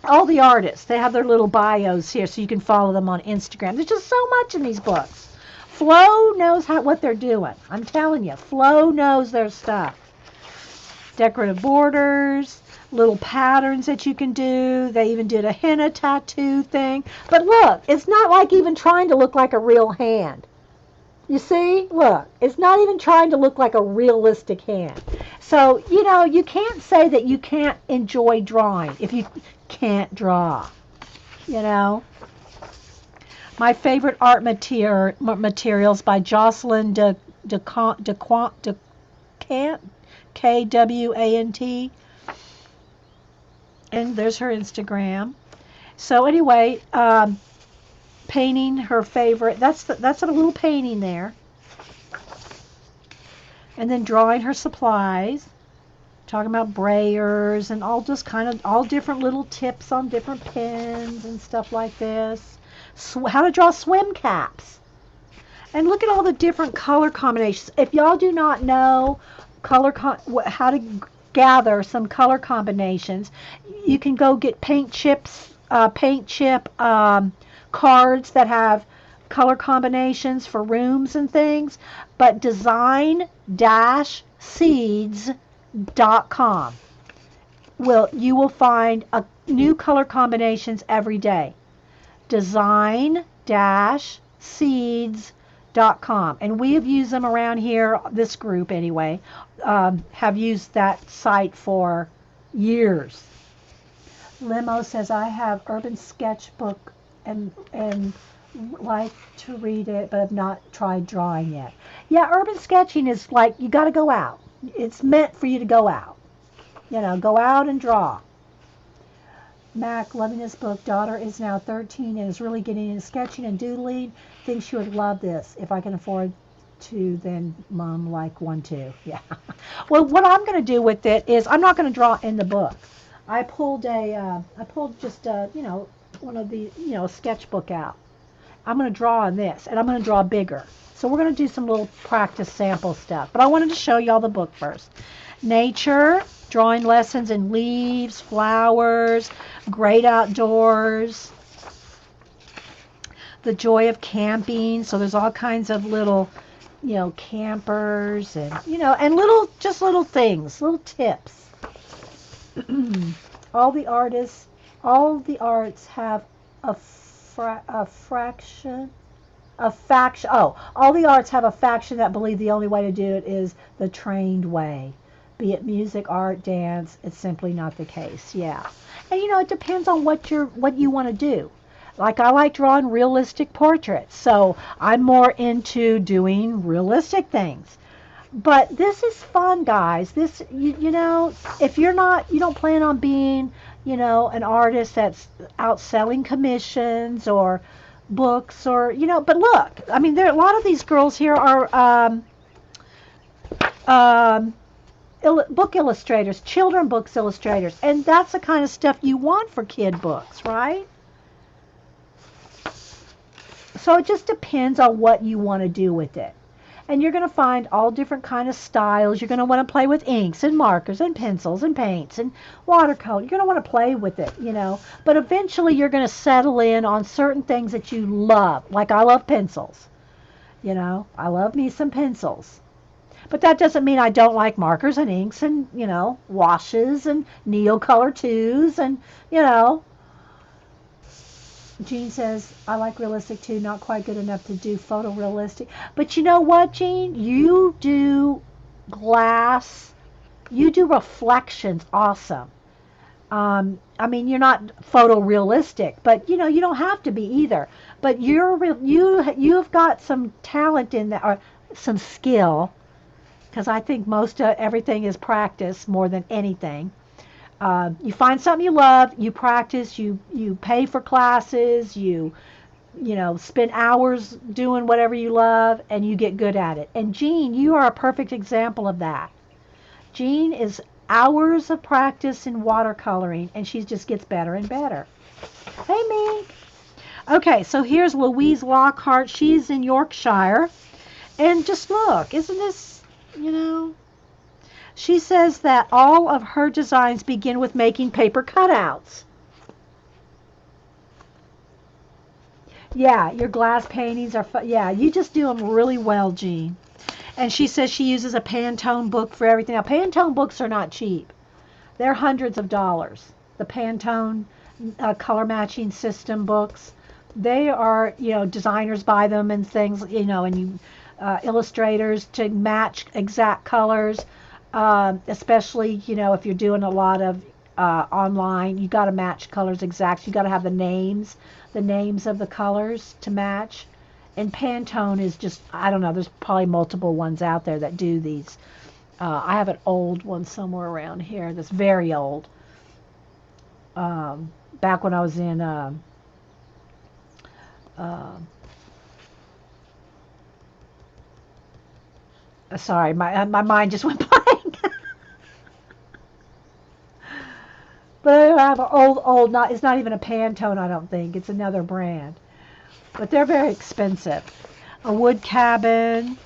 all the artists, they have their little bios here so you can follow them on Instagram. There's just so much in these books. Flo knows what they're doing. I'm telling you, Flo knows their stuff. Decorative borders, little patterns that you can do. They even did a henna tattoo thing. But look, it's not like even trying to look like a real hand. You see? Look, it's not even trying to look like a realistic hand. So, you can't say that you can't enjoy drawing if you can't draw. My favorite art materials by Jocelyn DeCant, Kwant. And there's her Instagram. So anyway, painting her favorite. That's a little painting there. And then drawing her supplies. Talking about brayers and all just kind of all different little tips on different pens and stuff like this. How to draw swim caps. And look at all the different color combinations. If y'all do not know how to gather some color combinations, you can go get paint chip cards that have color combinations for rooms and things. But design-seeds.com you will find new color combinations every day. Design-seeds.com, and we have used them around here, this group anyway, have used that site for years. Limo says, I have Urban Sketchbook and like to read it, but have not tried drawing yet. Yeah, urban sketching is like, you got to go out. It's meant for you to go out. Go out and draw. Mac, loving this book. Daughter is now 13 and is really getting into sketching and doodling. Thinks she would love this. If I can afford to, then Mom like one too. Yeah. Well, what I'm going to do with it is I'm not going to draw in the book. I pulled just one of the sketchbook out. I'm going to draw on this, and I'm going to draw bigger. So we're going to do some little practice sample stuff. But I wanted to show y'all the book first. Nature, drawing lessons in leaves, flowers, great outdoors. The joy of camping. So there's all kinds of little, campers and, and little things, little tips. All the arts have all the arts have a faction that believe the only way to do it is the trained way. Be it music, art, dance, it's simply not the case. Yeah. And it depends on what you want to do. Like I like drawing realistic portraits, so I'm more into doing realistic things. But this is fun, guys. This, you know, if you're not, you don't plan on being, you know, an artist that's out selling commissions or books or, you know, but look, I mean, there a lot of these girls here are um, book illustrators, children books illustrators, and that's the kind of stuff you want for kid books, right? So it just depends on what you want to do with it. And you're going to find all different kind of styles. You're going to want to play with inks and markers and pencils and paints and watercolor. You're going to want to play with it, you know. But eventually you're going to settle in on certain things that you love. Like I love pencils, you know. I love me some pencils. But that doesn't mean I don't like markers and inks and, you know, washes and Neocolor twos and, you know. Jean says, I like realistic too, not quite good enough to do photorealistic. But you know what, Jean? You do glass, you do reflections awesome. I mean, you're not photorealistic, but you know, you don't have to be either. But you've got some talent in that, or some skill, because I think most everything is practice more than anything. You find something you love, you practice, you pay for classes, you know, spend hours doing whatever you love, and you get good at it. And Jean, you are a perfect example of that. Jean is hours of practice in watercoloring, and she just gets better and better. Hey, Mink. Okay, so here's Louise Lockhart. She's in Yorkshire. And just look, isn't this, you know, she says that all of her designs begin with making paper cutouts. Yeah, your glass paintings are yeah, you just do them really well, Jean. And she says she uses a Pantone book for everything. Now, Pantone books are not cheap. They're hundreds of dollars. The Pantone color matching system books, they are, you know, designers buy them and things, you know, and you illustrators to match exact colors. Especially, you know, if you're doing a lot of online, you got to match colors exact. You got to have the names of the colors to match. And Pantone is just, I don't know, there's probably multiple ones out there that do these. I have an old one somewhere around here that's very old. Back when I was in, sorry, my mind just went blank. But I have an old, not, it's not even a Pantone, I don't think. It's another brand. But they're very expensive. A wood cabin,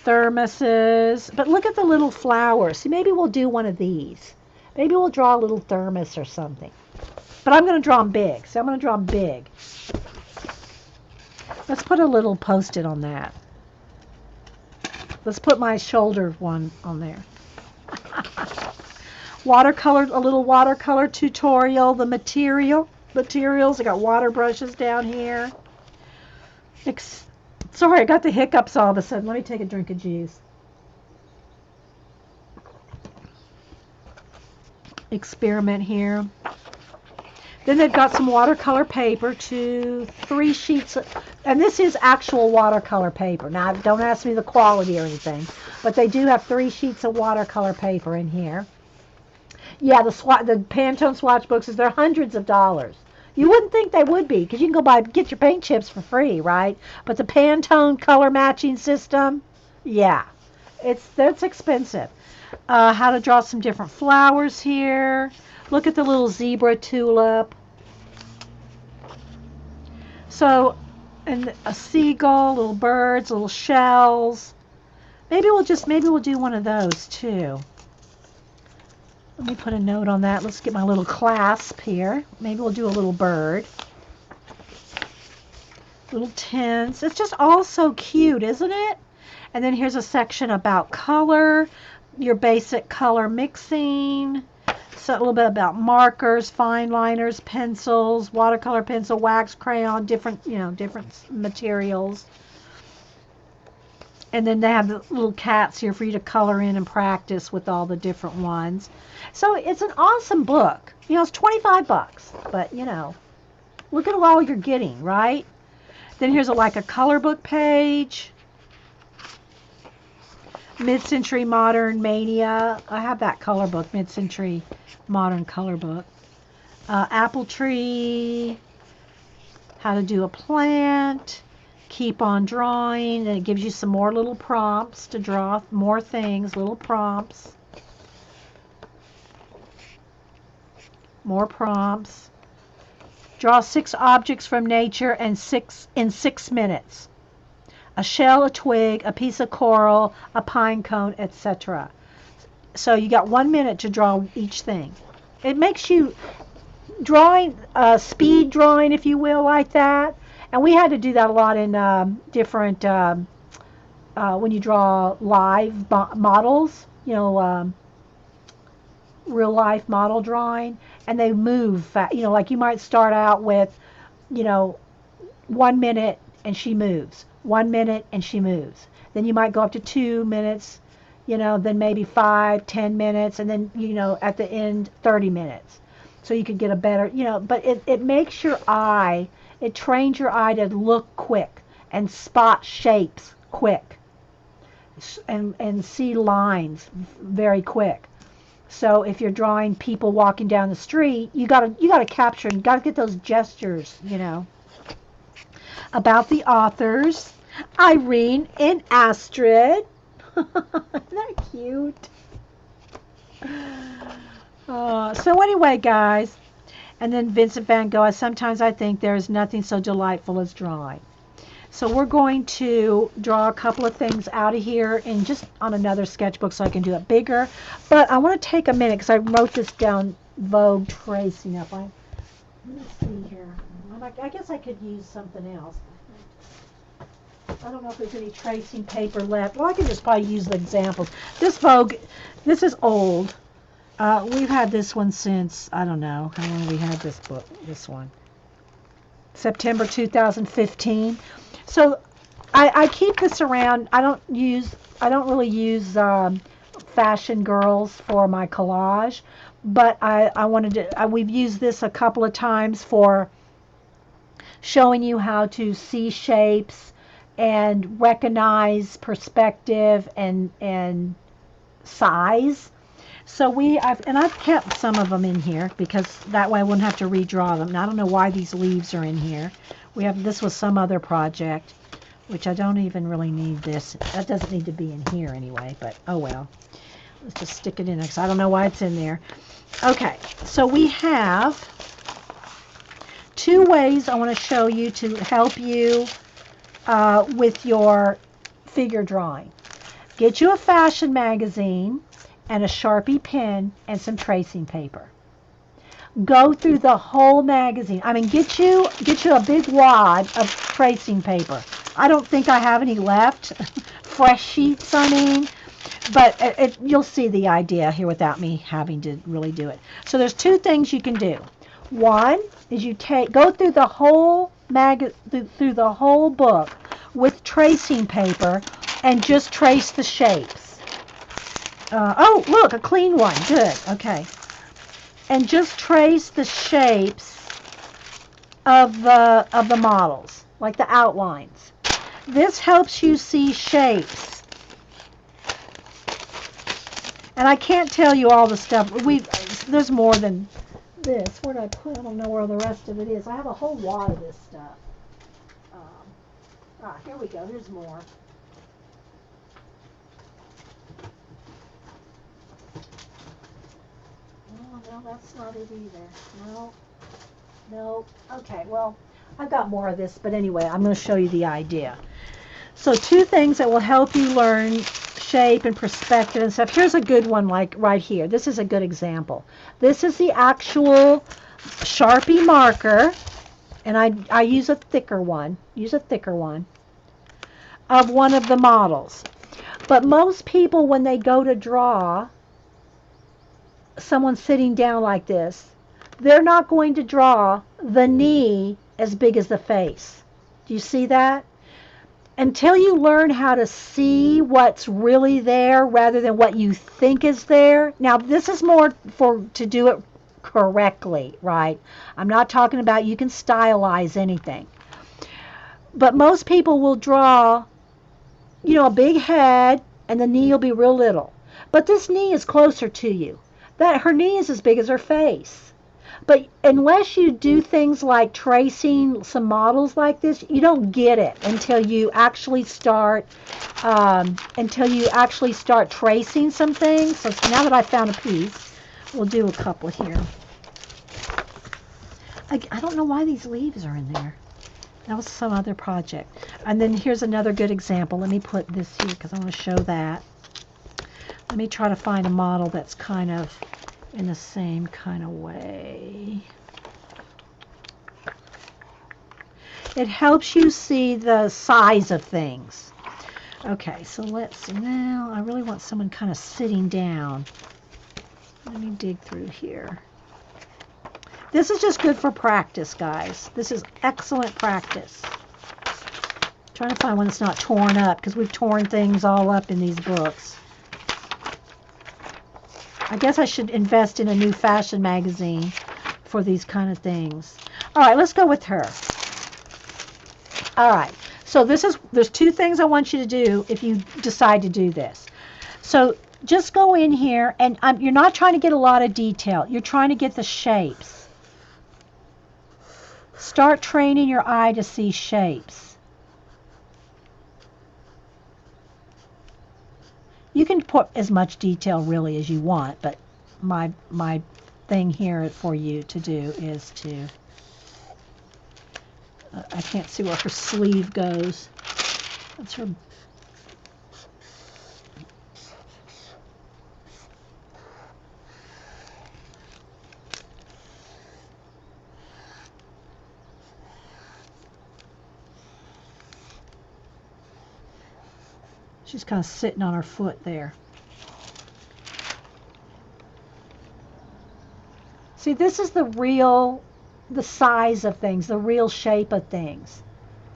thermoses. But look at the little flowers. See, maybe we'll do one of these. Maybe we'll draw a little thermos or something. But I'm going to draw them big. So I'm going to draw them big. Let's put a little post-it on that. Let's put my shoulder one on there. Watercolor, a little watercolor tutorial. The materials. I got water brushes down here. Sorry, I got the hiccups all of a sudden. Let me take a drink of juice. Experiment here. Then they've got some watercolor paper, 3 sheets, and this is actual watercolor paper. Now, don't ask me the quality or anything, but they do have 3 sheets of watercolor paper in here. Yeah, the Pantone swatch books, they're hundreds of dollars. You wouldn't think they would be, because you can go get your paint chips for free, right? But the Pantone color matching system, yeah, that's expensive. How to draw some different flowers here. Look at the little zebra tulip. So, and a seagull, little birds, little shells. Maybe we'll do one of those too. Let me put a note on that. Let's get my little clasp here. Maybe we'll do a little bird. Little tints. It's just all so cute, isn't it? And then here's a section about color, your basic color mixing. So a little bit about markers, fine liners, pencils, watercolor pencil, wax crayon, different materials. And then they have the little cats here for you to color in and practice with all the different ones. So it's an awesome book. You know, it's $25, but you know, Look at all you're getting, right? Then here's like a color book page. Mid-Century Modern Mania. I have that color book, Mid-Century Modern Color Book. Apple Tree. How to do a plant. Keep on drawing. And it gives you some more little prompts to draw more things, little prompts. More prompts. Draw 6 objects from nature in 6 minutes. A shell, a twig, a piece of coral, a pine cone, etc. So you got 1 minute to draw each thing. It makes you drawing, speed drawing, if you will, like that. And we had to do that a lot in different, when you draw live models, real life model drawing, and they move fast. Like you might start out with, 1 minute and she moves. 1 minute and she moves. Then you might go up to 2 minutes, then maybe 5, 10 minutes, and then, at the end, 30 minutes. So you could get a better, but it makes your eye, it trains your eye to look quick and spot shapes quick and see lines very quick. So if you're drawing people walking down the street, you gotta capture and you gotta get those gestures, About the authors, Irene and Astrid. Isn't that cute? So anyway, guys, and then Vincent Van Gogh, sometimes I think there is nothing so delightful as drawing. So we're going to draw a couple of things out of here and just on another sketchbook so I can do it bigger. But I want to take a minute because I wrote this down, Vogue tracing up. Let me see here. I guess I could use something else. I don't know if there's any tracing paper left. Well, I can just probably use the examples. This Vogue, this is old. We've had this one since, I don't know, how long have we had this one? September 2015. So I keep this around. I don't really use fashion girls for my collage, but I wanted to, we've used this a couple of times for showing you how to see shapes and recognize perspective and size. So I've kept some of them in here because that way I wouldn't have to redraw them. Now, I don't know why these leaves are in here. This was some other project, which I don't even really need this. That doesn't need to be in here anyway, but oh well. Let's just stick it in there because I don't know why it's in there. Okay, so we have 2 ways I want to show you to help you with your figure drawing. Get you a fashion magazine and a Sharpie pen and some tracing paper. Go through the whole magazine. I mean, get you a big wad of tracing paper. I don't think I have any left. Fresh sheets, I mean. But you'll see the idea here without me having to really do it. So there's 2 things you can do. One is you go through the whole through the whole book with tracing paper and just trace the shapes. Oh, look, a clean one. Good. Okay. And just trace the shapes of the models, like the outlines. This helps you see shapes. And I can't tell you all the stuff. There's more than this. Where did I put? I don't know where the rest of it is. I have a whole wad of this stuff. Here we go. Here's more. Oh, no, that's not it either. No. Okay, well, I've got more of this, but anyway, I'm going to show you the idea. So 2 things that will help you learn shape and perspective and stuff. Here's a good one, like right here. This is a good example. This is the actual Sharpie marker, and I use a thicker one. Of one of the models. But most people, when they go to draw someone sitting down like this, they're not going to draw the knee as big as the face. Do you see that? Until you learn how to see what's really there rather than what you think is there. Now, this is more to do it correctly, right? I'm not talking about you can stylize anything. But most people will draw, a big head and the knee will be real little. But this knee is closer to you. That her knee is as big as her face. But unless you do things like tracing some models like this, you don't get it until you actually start tracing some things. So now that I found a piece, we'll do a couple here. I don't know why these leaves are in there. That was some other project. And then here's another good example. Let me put this here because I want to show that. Let me try to find a model that's kind of in the same kind of way. It helps you see the size of things. Okay, so let's see now. I really want someone kind of sitting down. Let me dig through here. This is just good for practice, guys. This is excellent practice. I'm trying to find one that's not torn up because we've torn things all up in these books. I guess I should invest in a new fashion magazine for these kind of things. All right, let's go with her. All right, so there's two things I want you to do if you decide to do this. So just go in here, and you're not trying to get a lot of detail. You're trying to get the shapes. Start training your eye to see shapes. You can put as much detail really as you want, but my thing here for you to do is to, I can't see where her sleeve goes. That's her. She's kind of sitting on her foot there. See, this is the size of things, the real shape of things.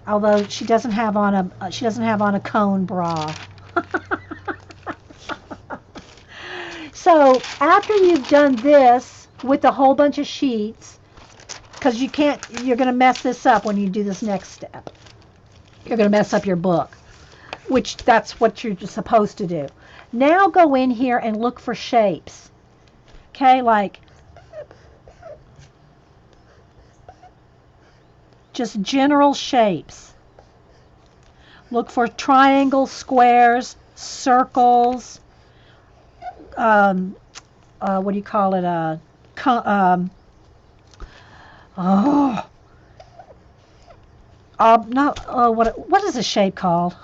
Although she doesn't have on a cone bra. So after you've done this with a whole bunch of sheets, because you're going to mess this up when you do this next step. You're going to mess up your book, which that's what you're supposed to do. Now go in here and look for shapes. Okay, like just general shapes. Look for triangles, squares, circles, what do you call it? What is the shape called?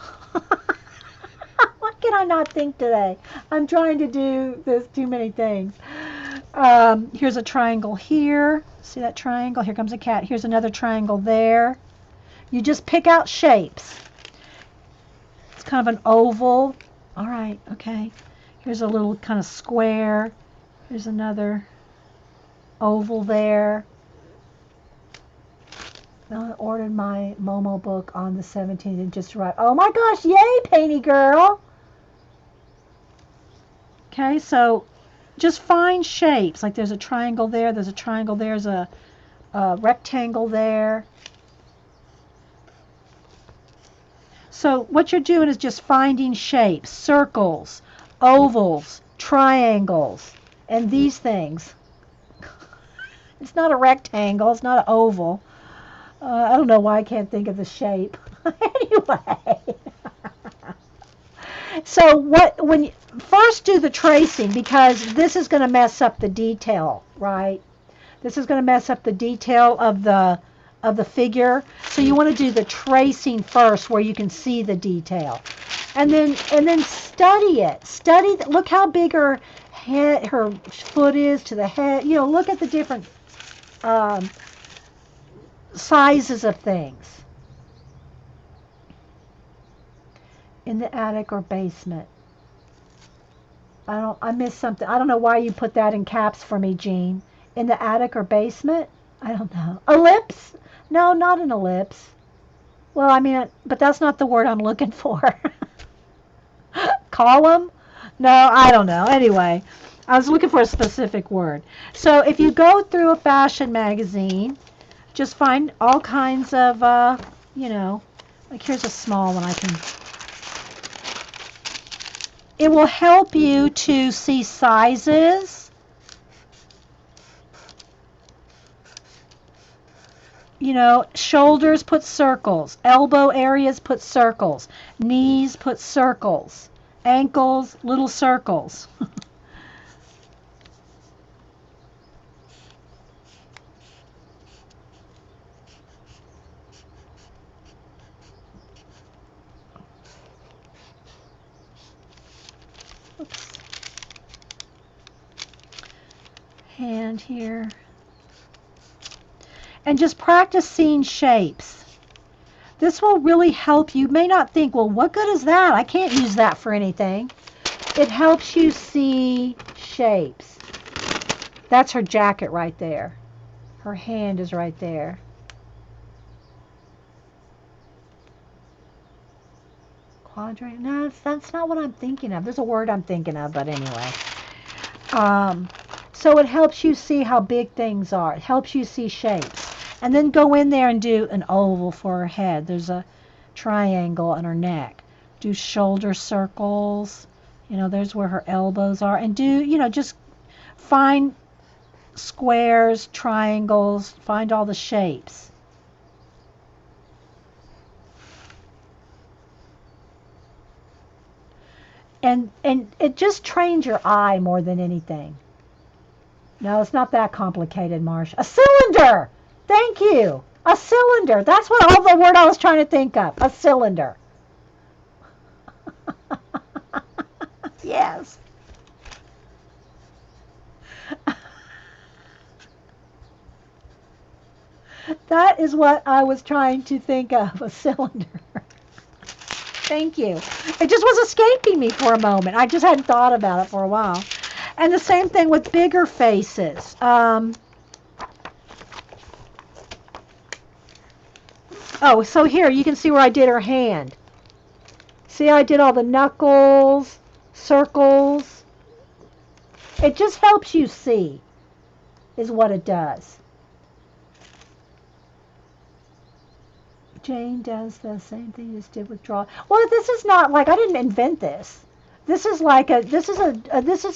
Why can I not think today? I'm trying to do this too many things. Here's a triangle here. See that triangle? Here comes a cat. Here's another triangle there. You just pick out shapes. It's kind of an oval. All right, okay. Here's a little kind of square. Here's another oval there. I ordered my Momo book on the 17th and just arrived. Oh my gosh, yay, Painty Girl! Okay, so just find shapes. Like there's a triangle there, there's a triangle there, there's a rectangle there. So what you're doing is just finding shapes, circles, ovals, triangles, and these things. It's not a rectangle, it's not an oval. I don't know why I can't think of the shape. Anyway. So when you first do the tracing, because this is going to mess up the detail, right? This is going to mess up the detail of the figure. So you want to do the tracing first where you can see the detail. And then study it. Look how big her foot is to the head. Look at the different sizes of things. In the attic or basement. I missed something. I don't know why you put that in caps for me, Jean. In the attic or basement? I don't know. Ellipse? No, not an ellipse. Well, I mean, but that's not the word I'm looking for. Column? No, I don't know. Anyway, I was looking for a specific word. So if you go through a fashion magazine, just find all kinds of, you know, like here's a small one I can. It will help you to see sizes. You know, shoulders, put circles. Elbow areas, put circles. Knees, put circles. Ankles, little circles. Oops. Hand here. And just practice seeing shapes. This will really help you. You may not think, well, what good is that? I can't use that for anything. It helps you see shapes. That's her jacket right there. Her hand is right there. Quadrant? No, that's not what I'm thinking of. There's a word I'm thinking of, but anyway. So it helps you see how big things are. It helps you see shapes. And then go in there and do an oval for her head. There's a triangle on her neck. Do shoulder circles. You know, there's where her elbows are. And do, you know, just find squares, triangles, find all the shapes. And it just trains your eye more than anything. No, it's not that complicated, Marsh. A cylinder! Thank you. A cylinder. That's what all the word I was trying to think of. A cylinder. Yes. That is what I was trying to think of. A cylinder. Thank you. It just was escaping me for a moment. I just hadn't thought about it for a while. And the same thing with bigger faces. Oh, so here you can see where I did her hand. See how I did all the knuckles, circles. It just helps you see, is what it does. Jane does the same thing you just did with draw. Well, this is not like I didn't invent this. This is like this is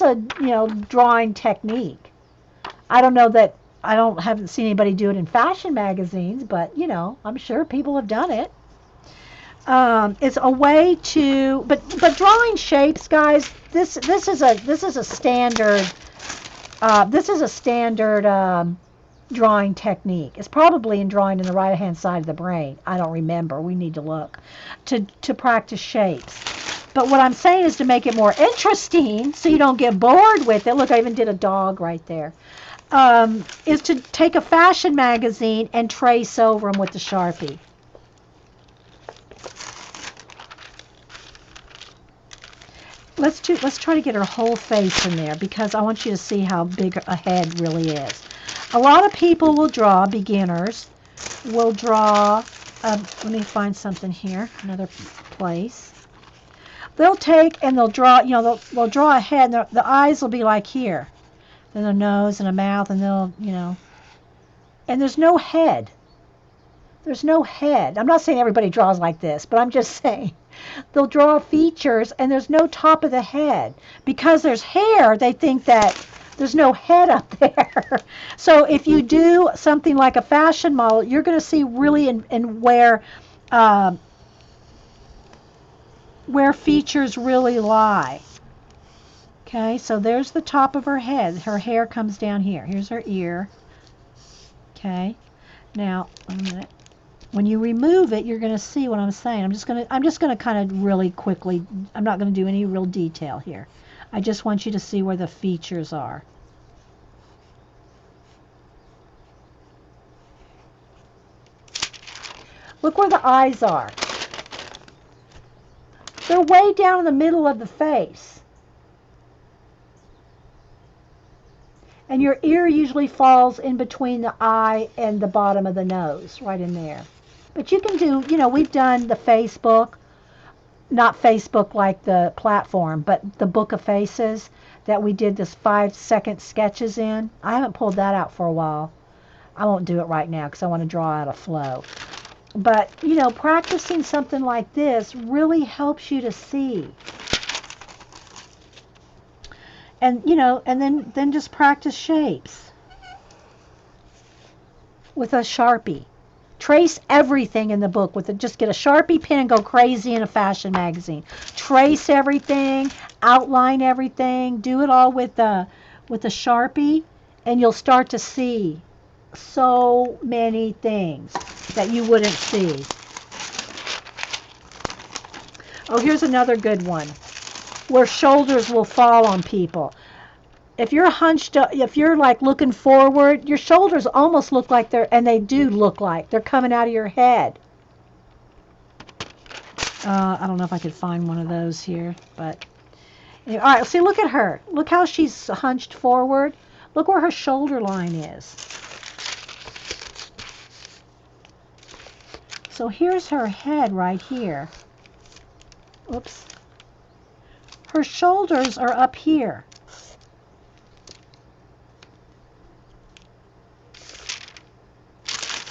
a you know, drawing technique. I don't know that haven't seen anybody do it in fashion magazines, but you know, I'm sure people have done it. It's a way to, but drawing shapes, guys. This is a standard. This is a standard drawing technique. It's probably in drawing in the right hand side of the brain. I don't remember. We need to look to practice shapes. But what I'm saying is to make it more interesting, so you don't get bored with it. Look, I even did a dog right there. Is to take a fashion magazine and trace over them with the Sharpie. Let's try to get her whole face in there, because I want you to see how big a head really is. A lot of people will draw, beginners, will draw, let me find something here, another place. They'll take and they'll draw, you know, they'll draw a head, and the eyes will be like here. Then a nose and a mouth, and they'll, you know, and there's no head. There's no head. I'm not saying everybody draws like this, but I'm just saying they'll draw features and there's no top of the head. Because there's hair, they think that there's no head up there. So if you do something like a fashion model, you're going to see really in where features really lie. Okay, so there's the top of her head. Her hair comes down here. Here's her ear. Okay, now a minute. When you remove it, you're going to see what I'm saying. I'm just going to kind of really quickly. I'm not going to do any real detail here. I just want you to see where the features are. Look where the eyes are. They're way down in the middle of the face. And your ear usually falls in between the eye and the bottom of the nose, right in there. But you can do, you know, we've done the Facebook, not Facebook like the platform, but the Book of Faces. that we did this 5-second sketches in. I haven't pulled that out for a while. I won't do it right now because I want to draw out a flow. But, you know, practicing something like this really helps you to see. And, you know, and then just practice shapes with a Sharpie. Trace everything in the book with it. Just get a Sharpie pen and go crazy in a fashion magazine. Trace everything, outline everything, do it all with a Sharpie, and you'll start to see so many things that you wouldn't see. Oh, here's another good one. Where shoulders will fall on people. If you're hunched up, if you're like looking forward, your shoulders almost look like and they do look like they're coming out of your head. I don't know if I could find one of those here, but anyway, all right, see, look at her. Look how she's hunched forward. Look where her shoulder line is. So here's her head right here. Oops. Her shoulders are up here.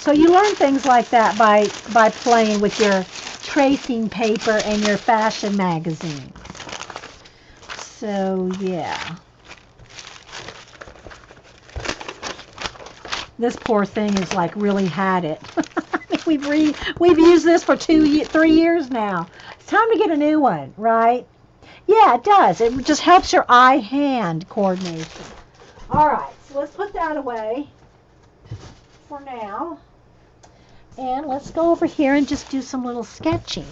So you learn things like that by playing with your tracing paper and your fashion magazine. So yeah. This poor thing is like really had it. We've used this for 3 years now. It's time to get a new one, right? Yeah, it does. It just helps your eye-hand coordination. All right, so let's put that away for now. And let's go over here and just do some little sketching.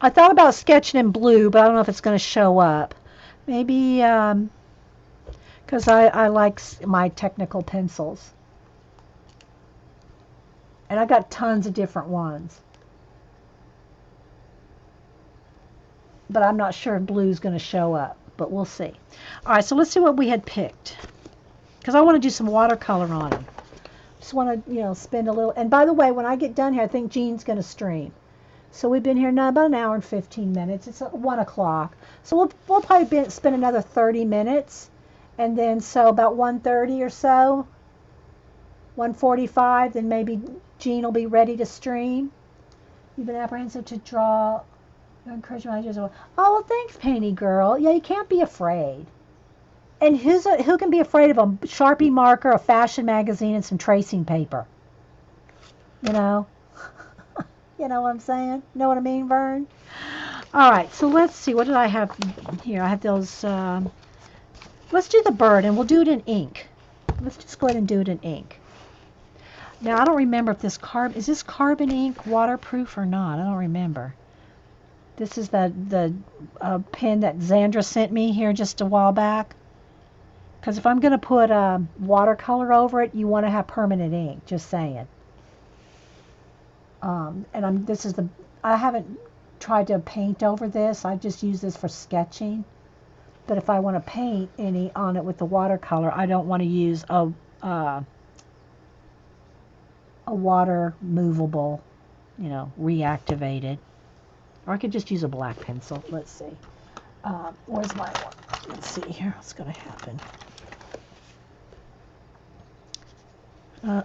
I thought about sketching in blue, but I don't know if it's going to show up. Maybe because I like my technical pencils. And I got tons of different ones. But I'm not sure if blue's going to show up, but we'll see. All right, so let's see what we had picked. Because I want to do some watercolor on them. Just want to, you know, spend a little. And by the way, when I get done here, I think Jean's going to stream. So we've been here now about an hour and 15 minutes. It's 1 o'clock. So we'll probably spend another 30 minutes. And then so about 1:30 or so, 1:45, then maybe Jean will be ready to stream. You've been apprehensive to draw. Encouragement. Oh, well, thanks, Painty Girl. Yeah, you can't be afraid. And who can be afraid of a Sharpie marker, a fashion magazine, and some tracing paper? You know? You know what I'm saying? Know what I mean, Vern? All right, so let's see. What did I have here? I have those. Let's do the bird, and we'll do it in ink. Let's just go ahead and do it in ink. Now, I don't remember if is this carbon ink waterproof or not? I don't remember. This is the pen that Zandra sent me here just a while back. Because if I'm going to put watercolor over it, you want to have permanent ink, just saying. And I haven't tried to paint over this. I just use this for sketching. But if I want to paint any on it with the watercolor, I don't want to use a water movable, you know, reactivated. Or I could just use a black pencil. Let's see. Where's my one? Let's see here. What's going to happen?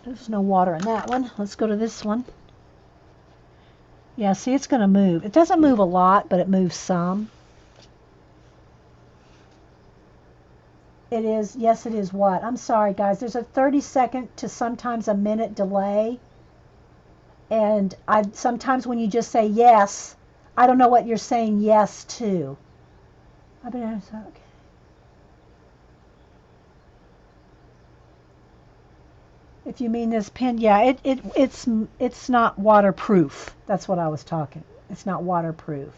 There's no water in that one. Let's go to this one. Yeah, see, it's going to move. It doesn't move a lot, but it moves some. It is, yes, it is what? I'm sorry, guys. There's a 30-second to sometimes a minute delay. And sometimes when you just say yes, I don't know what you're saying yes to. I've been okay. If you mean this pen, yeah, it's not waterproof. That's what I was talking. It's not waterproof.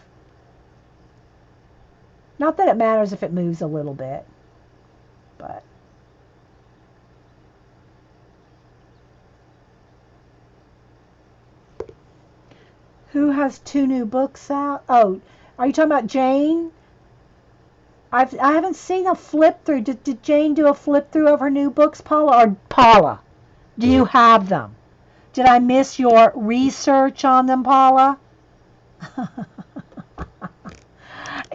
Not that it matters if it moves a little bit, but who has 2 new books out? Oh, are you talking about Jane? I haven't seen a flip through. Did Jane do a flip through of her new books, Paula? Or Paula? Do you have them? Did I miss your research on them, Paula?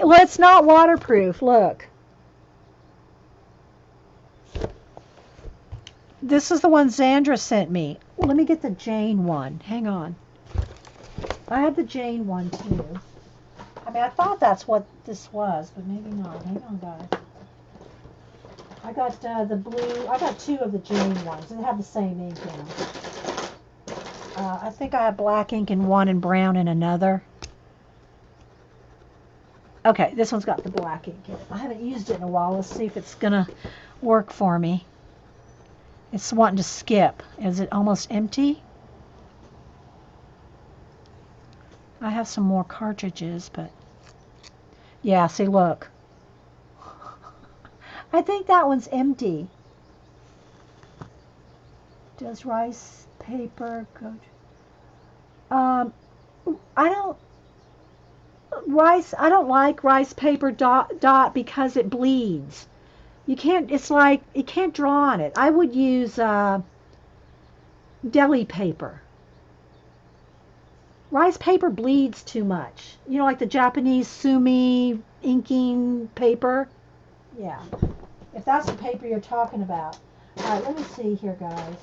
Well, it's not waterproof. Look. This is the one Zandra sent me. Let me get the Jane one. Hang on. I have the Jane one too. I mean, I thought that's what this was, but maybe not. Hang on, guys. I got the blue. I got two of the Jane ones. They have the same ink in them. I think I have black ink in one and brown in another. Okay, this one's got the black ink in it. I haven't used it in a while. Let's see if it's going to work for me. It's wanting to skip. Is it almost empty? I have some more cartridges, but yeah, see, look. I think that one's empty. Does rice paper go? I don't like rice paper dot because it bleeds. You can't. It's like you can't draw on it. I would use deli paper. Rice paper bleeds too much. You know, like the Japanese sumi inking paper. Yeah. If that's the paper you're talking about. All right, let me see here, guys.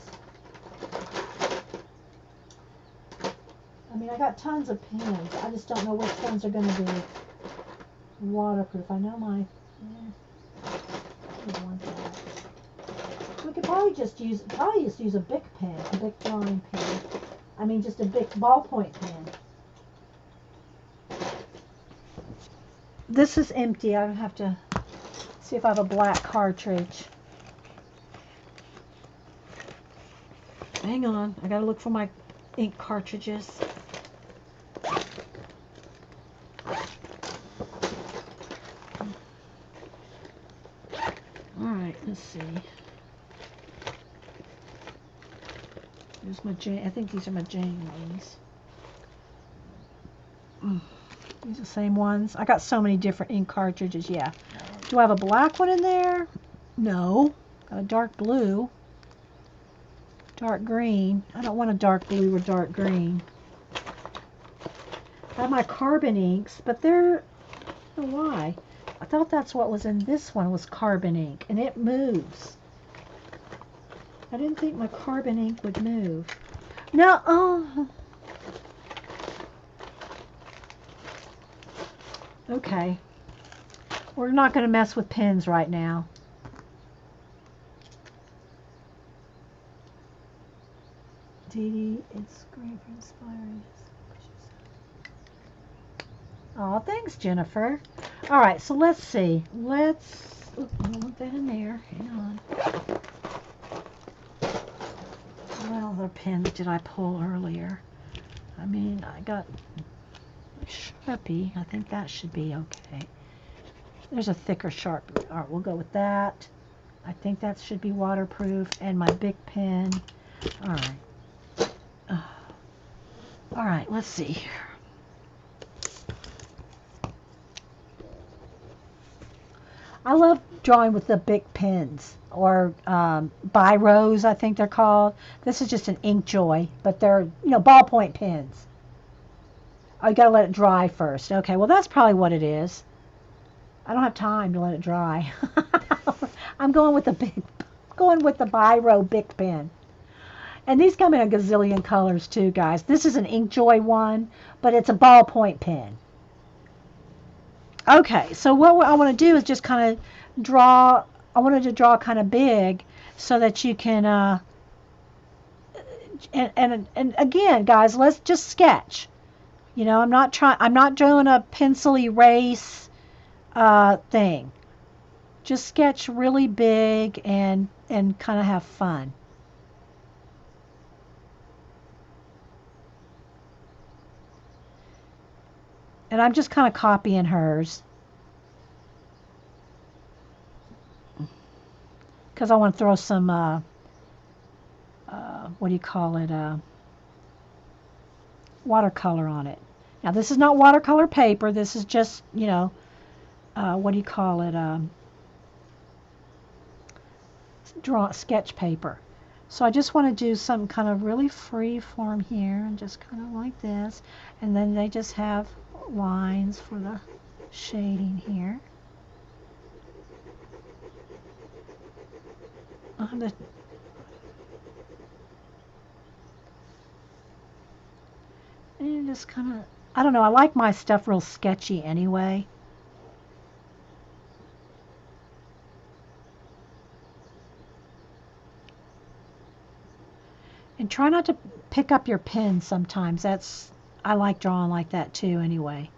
I mean, I got tons of pens. I just don't know which ones are going to be waterproof. I know my... We could probably just use a Bic pen, a Bic drawing pen. I mean, just a Bic ballpoint pen. This is empty. I have to see if I have a black cartridge. Hang on. I got to look for my ink cartridges. Alright, let's see. There's my Jane. I think these are my Jane ones. These are the same ones. I got so many different ink cartridges, yeah. Do I have a black one in there? No. Got a dark blue. Dark green. I don't want a dark blue or dark green. I have my carbon inks, but they're... I don't know why. I thought that's what was in this one was carbon ink, and it moves. I didn't think my carbon ink would move. No, oh. Okay. We're not going to mess with pens right now. Dee Dee, it's great for inspiring. Oh, thanks, Jennifer. All right, so let's see. Let's... Oops, I don't want that in there. Hang on. What other pens did I pull earlier? I mean, I got Sharpie. I think that should be okay. There's a thicker Sharpie. All right, we'll go with that. I think that should be waterproof. And my Bic pen. All right. All right, let's see here. I love drawing with the Bic pens, or Biros, I think they're called. This is just an Ink Joy, but they're, you know, ballpoint pens. Oh, you gotta let it dry first. Okay, well that's probably what it is. I don't have time to let it dry. I'm going with the Biro Bic pen. And these come in a gazillion colors too, guys. This is an Ink Joy one, but it's a ballpoint pen. Okay, so what I want to do is just kind of draw. I wanted to draw kind of big so that you can, and again, guys, let's just sketch. You know, I'm not doing a pencil erase thing. Just sketch really big and kind of have fun. And I'm just kind of copying hers. Because I want to throw some, what do you call it, watercolor on it. Now, this is not watercolor paper. This is just, you know, what do you call it, sketch paper. So I just want to do some kind of really free form here, and just kind of like this. And then they just have lines for the shading here. And just kind of, I don't know, I like my stuff real sketchy anyway. And try not to pick up your pen sometimes. I like drawing like that too anyway.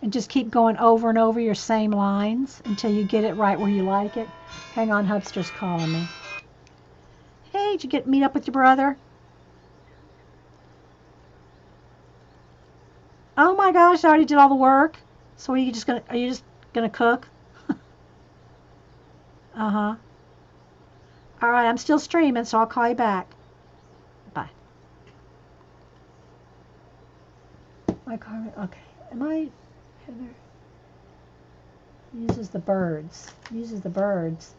And just keep going over and over your same lines until you get it right where you like it. Hang on, Hubster's calling me. Hey, did you meet up with your brother? Oh my gosh, I already did all the work. So are you just gonna cook? Uh-huh. All right, I'm still streaming, so I'll call you back. Bye. My car, okay. Am I, Heather? Uses the birds. Uses the birds.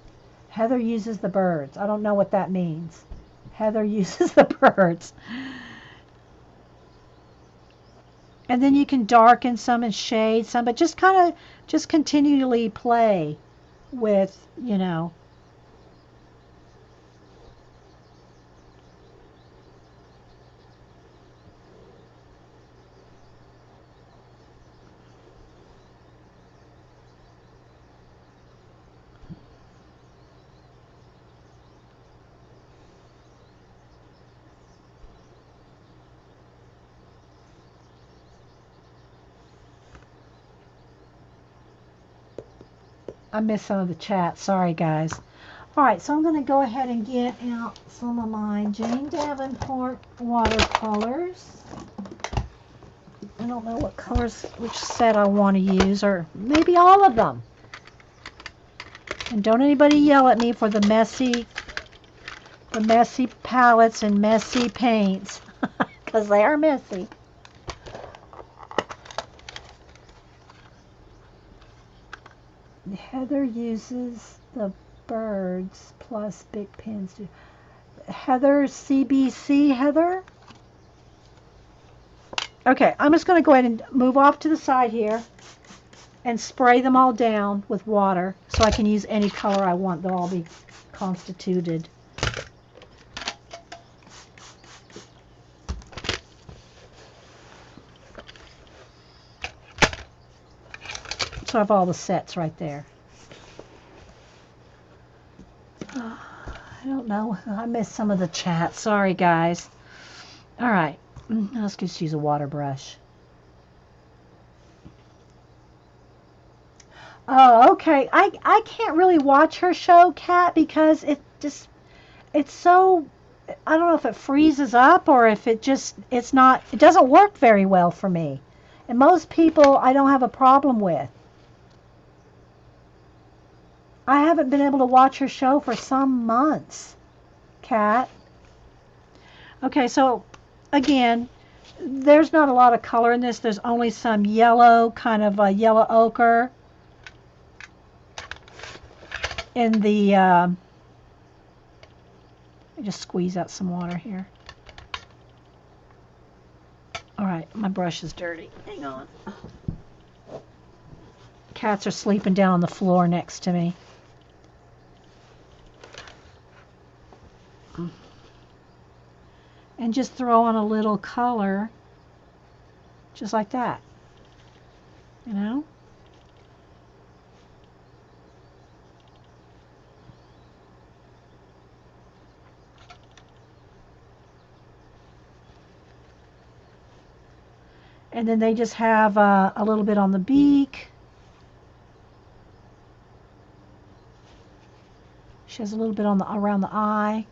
Heather uses the birds. I don't know what that means. Heather uses the birds. And then you can darken some and shade some, but just kind of just continually play with, you know. I missed some of the chat. Sorry, guys. All right, so I'm going to go ahead and get out some of my Jane Davenport watercolors. I don't know what colors, which set I want to use, or maybe all of them. And don't anybody yell at me for the messy palettes and messy paints, because they are messy. Heather uses the birds plus big pins. Heather, CBC, Heather? Okay, I'm just going to go ahead and move off to the side here and spray them all down with water so I can use any color I want. They'll all be constituted. So I have all the sets right there. I don't know. I missed some of the chat. Sorry, guys. All right. Let's just use a water brush. Oh, okay. I can't really watch her show, Kat, because it's so, I don't know if it freezes up or if it doesn't work very well for me. And most people I don't have a problem with. I haven't been able to watch her show for some months, Kat. Okay, so again, there's not a lot of color in this. There's only some yellow, kind of a yellow ochre in the, let me just squeeze out some water here. All right, my brush is dirty. Hang on. Cats are sleeping down on the floor next to me. And just throw on a little color, just like that, you know? And then they just have a little bit on the beak. She has a little bit on around the eye.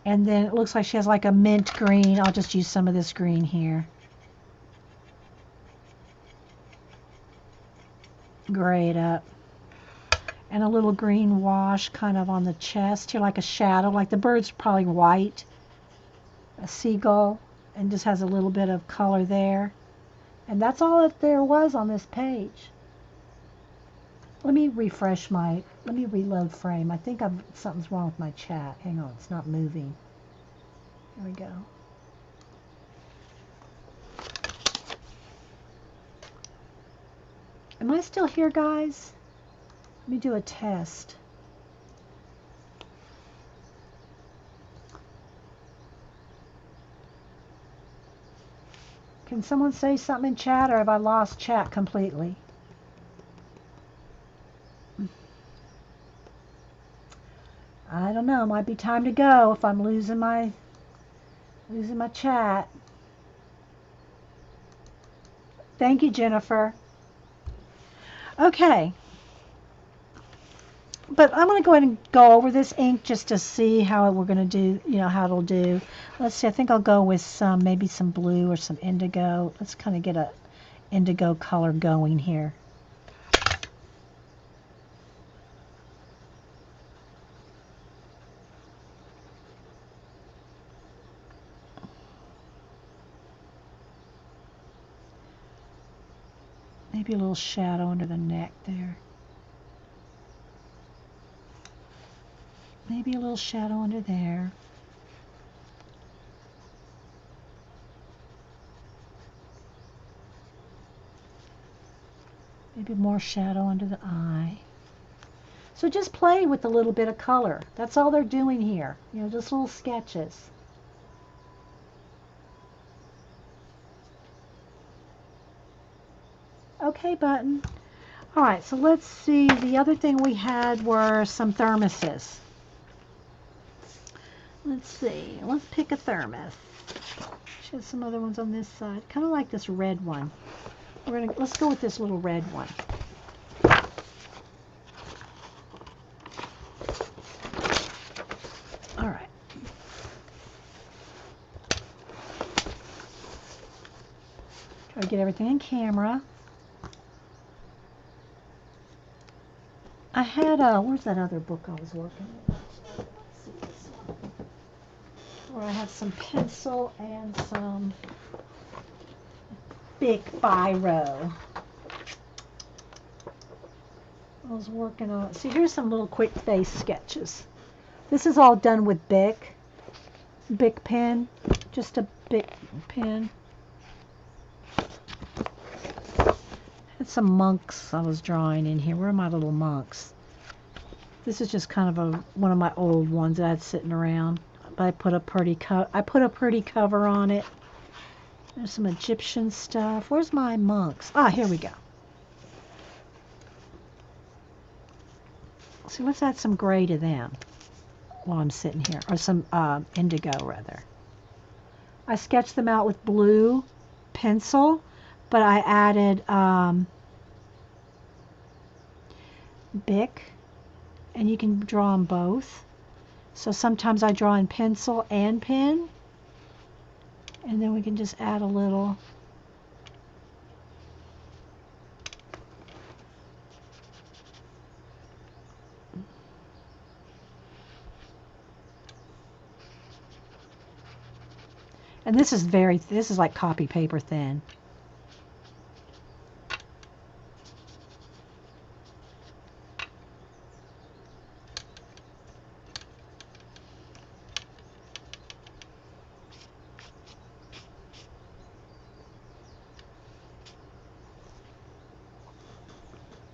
And then it looks like she has like a mint green. I'll just use some of this green here. Gray it up. And a little green wash kind of on the chest here, like a shadow. Like the bird's probably white. A seagull. and just has a little bit of color there. And that's all that there was on this page. Let me reload frame. I think something's wrong with my chat. Hang on, it's not moving. There we go. Am I still here, guys? Let me do a test. Can someone say something in chat, or have I lost chat completely? I don't know. Might be time to go if I'm losing my chat. Thank you, Jennifer. Okay. But I'm going to go ahead and go over this ink just to see how we're going to do, how it'll do. Let's see. I think I'll go with maybe some blue or some indigo. Let's kind of get a indigo color going here. Maybe a little shadow under the neck there. Maybe a little shadow under there. Maybe more shadow under the eye. So just play with a little bit of color. That's all they're doing here. Just little sketches. Okay, button. All right, so let's see. The other thing we had were some thermoses. Let's see. Let's pick a thermos. She has some other ones on this side. Kind of like this red one. Let's go with this little red one. All right. Try to get everything in camera. I had where's that other book I was working with? Let's see this one. Where I have some pencil and some Bic Biro. I was working on. See, here's some little quick face sketches. This is all done with Bic pen, just a Bic pen. Had some monks I was drawing in here. Where are my little monks? This is just kind of one of my old ones that I had sitting around. But I put a pretty cover on it. There's some Egyptian stuff. Where's my monks? Ah, here we go. See, let's add some gray to them while I'm sitting here, or some indigo rather. I sketched them out with blue pencil, but I added Bic, and you can draw them both. So sometimes I draw in pencil and pen, and then we can just add a little. And this is like copy paper thin.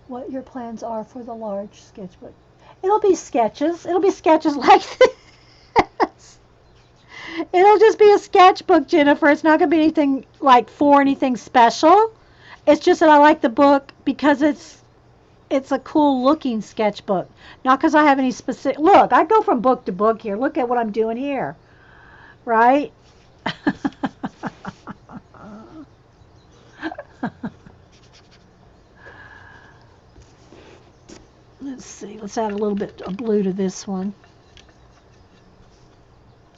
What your plans are for the large sketchbook? It'll be sketches. It'll be sketches like this. It'll just be a sketchbook, Jennifer. It's not going to be anything like for anything special. It's just that I like the book because it's a cool looking sketchbook. Not because I have any specific. Look, I go from book to book here. Look at what I'm doing here. Right? Let's see. Let's add a little bit of blue to this one.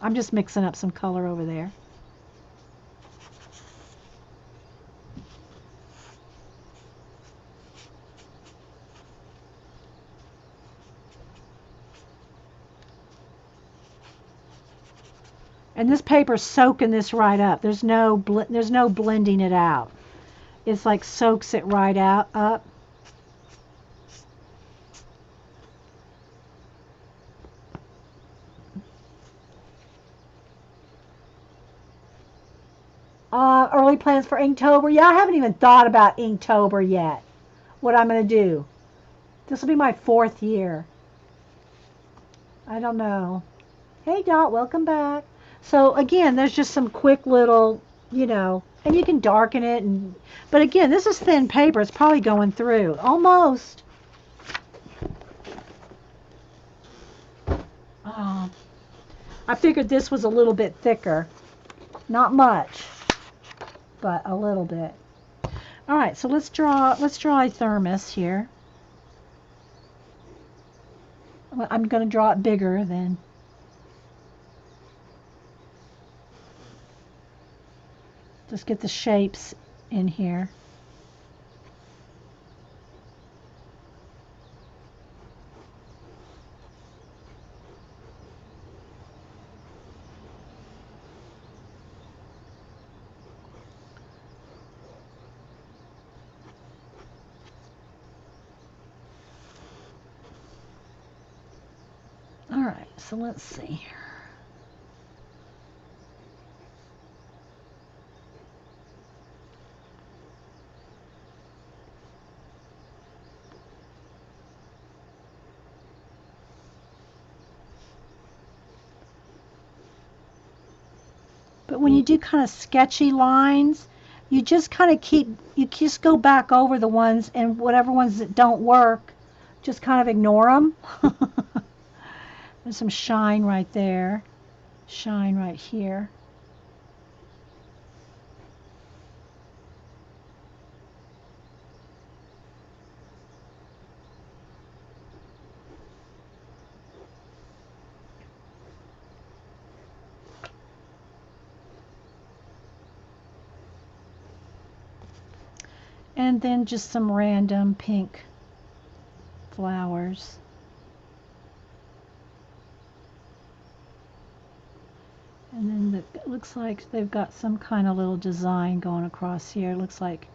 I'm just mixing up some color over there. And this paper's soaking this right up. There's no blending it out. It's like soaks it right out up. Early plans for Inktober. Yeah, I haven't even thought about Inktober yet. What I'm going to do. This will be my 4th year. I don't know. Hey, Dot, welcome back. So, again, there's just some quick little, and you can darken it. But, again, this is thin paper. It's probably going through. Almost. I figured this was a little bit thicker. Not much, but a little bit. All right, so let's draw a thermos here. I'm going to draw it bigger then. Just get the shapes in here. All right, so let's see. But when you do kind of sketchy lines, you just kind of you just go back over the ones, and whatever ones that don't work, just kind of ignore them. There's some shine right there, shine right here. And then just some random pink flowers. And then it looks like they've got some kind of little design going across here. It looks like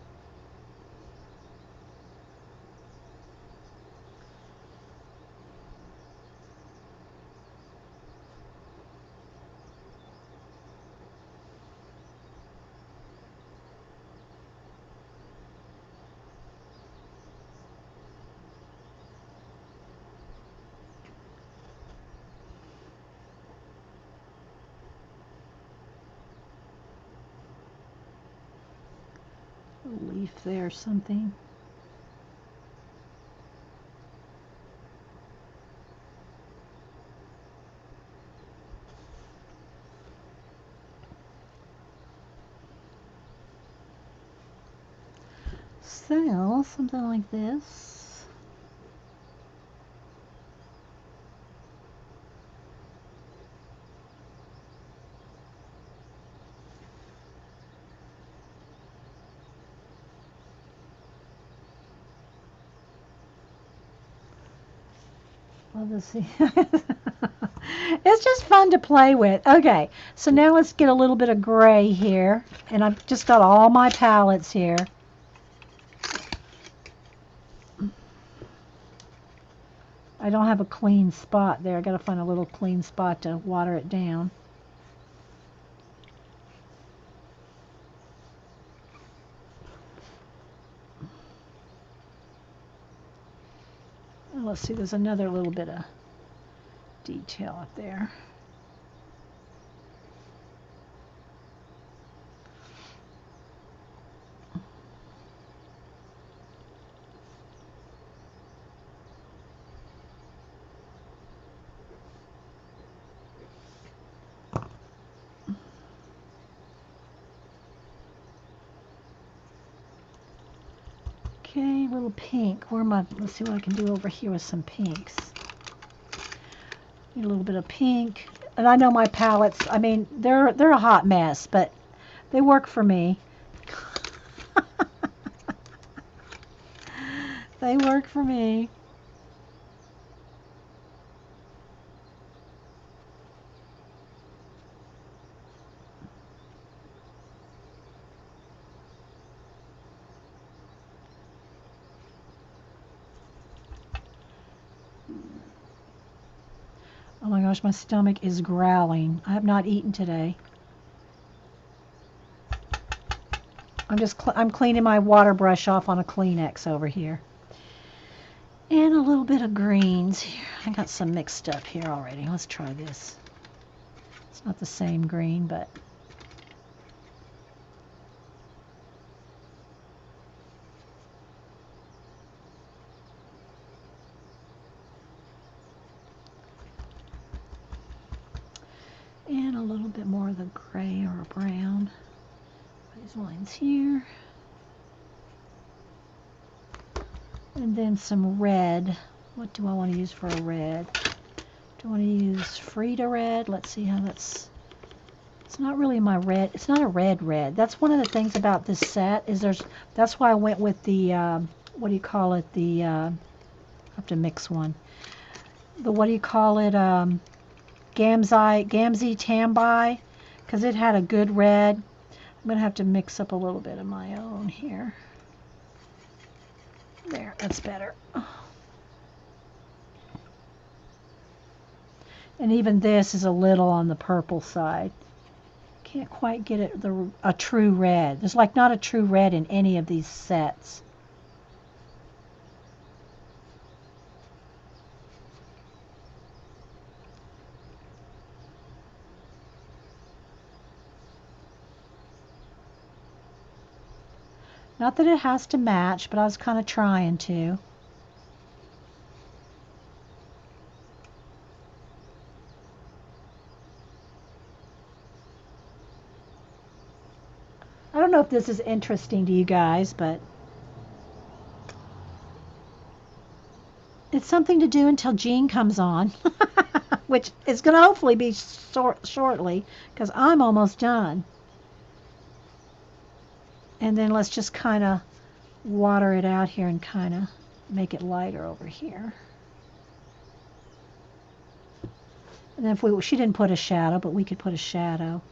a leaf there or something. So, something like this. Love to see. It's just fun to play with. Okay, so now let's get a little bit of gray here. And I've just got all my palettes here. I don't have a clean spot there. I got to find a little clean spot to water it down. And let's see, there's another little bit of detail up there. Okay, a little pink. Let's see what I can do over here with some pinks. Need a little bit of pink. And I know my palettes, I mean, they're a hot mess, but they work for me. They work for me. Oh my gosh, my stomach is growling. I have not eaten today. I'm cleaning my water brush off on a Kleenex over here. And a little bit of greens here. I got some mixed up here already. Let's try this. It's not the same green, but and a little bit more of the gray or brown. These lines here. And then some red. What do I want to use for a red? Do I want to use Frida red? Let's see how that's... It's not really my red. It's not a red. That's one of the things about this set is that's why I went with the, what do you call it? The, I have to mix one. The, what do you call it? Gamzee Tambi, because it had a good red. I'm going to have to mix up a little bit of my own here. There, that's better. And even this is a little on the purple side. Can't quite get it a true red. There's like not a true red in any of these sets. Not that it has to match, but I was kind of trying to. I don't know if this is interesting to you guys, but it's something to do until Jean comes on, which is going to hopefully be shortly, because I'm almost done. And then let's just kind of water it out here and kind of make it lighter over here. And then if she didn't put a shadow, but we could put a shadow.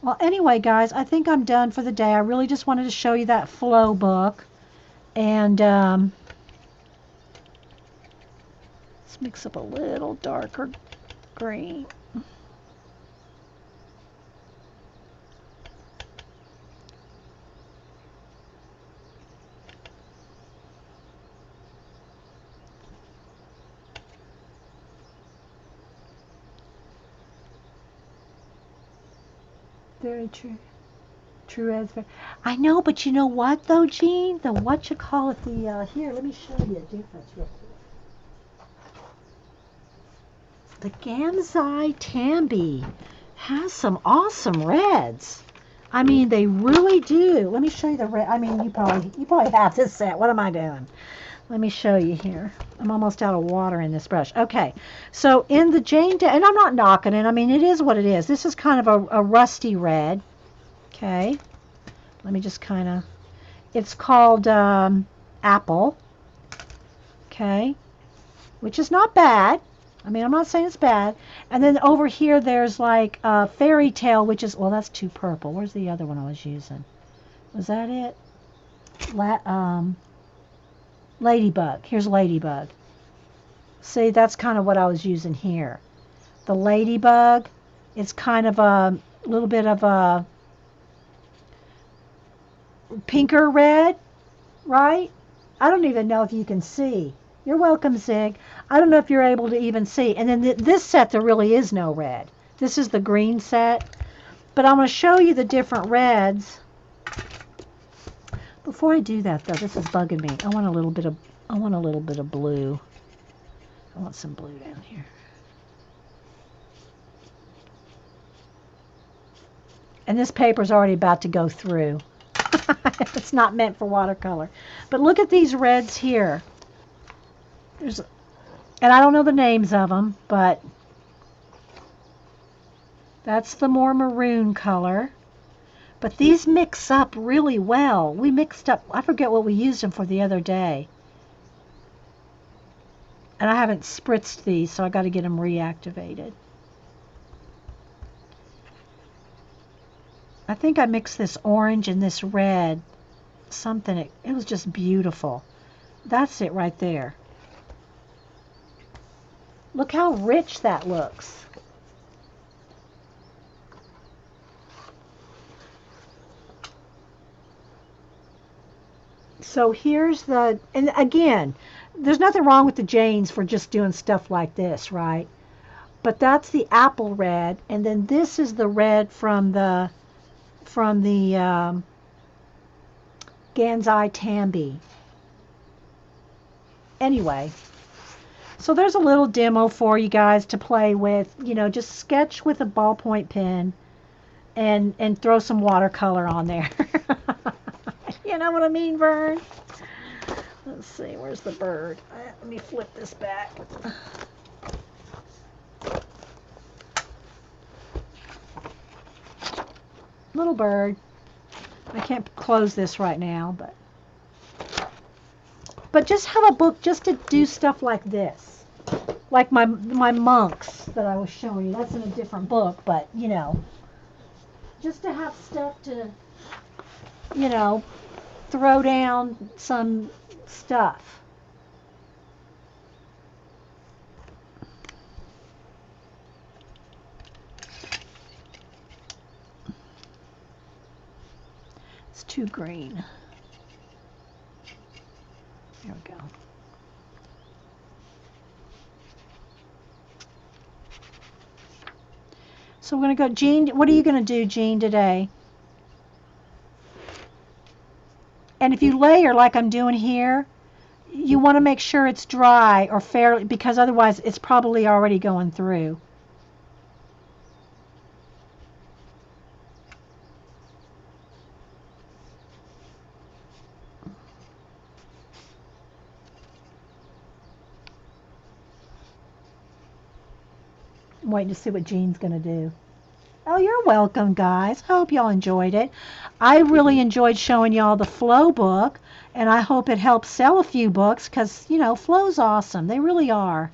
Well, anyway, guys, I think I'm done for the day. I really just wanted to show you that flow book. And let's mix up a little darker green. Very true. True as very. I know, but you know what though, Jean? The what you call it? The here. Let me show you a difference real quick. The Gamzee Tambi has some awesome reds. I mean, they really do. Let me show you the red. I mean, you probably have this set. What am I doing? Let me show you here. I'm almost out of water in this brush. Okay, so in the Jane, and I'm not knocking it. I mean, it is what it is. This is kind of a rusty red. Okay, let me just kind of, it's called Apple. Okay, which is not bad. I mean, I'm not saying it's bad. And then over here, there's like Fairy Tale, which is, well, that's too purple. Where's the other one I was using? Was that it? Ladybug. Here's Ladybug. See, that's kind of what I was using here. The Ladybug, it's kind of a little bit of a pinker red, right? I don't even know if you can see. You're welcome, Zig. I don't know if you're able to even see. And then this set, there really is no red. This is the green set. But I'm going to show you the different reds. Before I do that, though, this is bugging me. I want a little bit of blue. I want some blue down here. And this paper's already about to go through. It's not meant for watercolor. But look at these reds here. And I don't know the names of them, but that's the more maroon color. But these mix up really well. We mixed up, I forget what we used them for the other day. And I haven't spritzed these, so I got to get them reactivated. I think I mixed this orange and this red. Something, it was just beautiful. That's it right there. Look how rich that looks. So here's the, and again, there's nothing wrong with the Janes for just doing stuff like this, right? But that's the apple red, and then this is the red from the Gansai Tambi. Anyway, so there's a little demo for you guys to play with. You know, just sketch with a ballpoint pen and throw some watercolor on there. You know what I mean, Vern? Let's see, where's the bird? Let me flip this back. Little bird. I can't close this right now, but just have a book just to do stuff like this. Like my monks that I was showing you. That's in a different book, but you know, just to have stuff to, you know, throw down some stuff. It's too green. There we go. So we're going to go, Jean, what are you going to do, Jean, today? And if you layer like I'm doing here, you want to make sure it's dry or fairly, because otherwise it's probably already going through. I'm waiting to see what Jean's going to do. Oh, you're welcome, guys. I hope y'all enjoyed it. I really enjoyed showing y'all the Flow book, and I hope it helps sell a few books because, you know, Flow's awesome. They really are.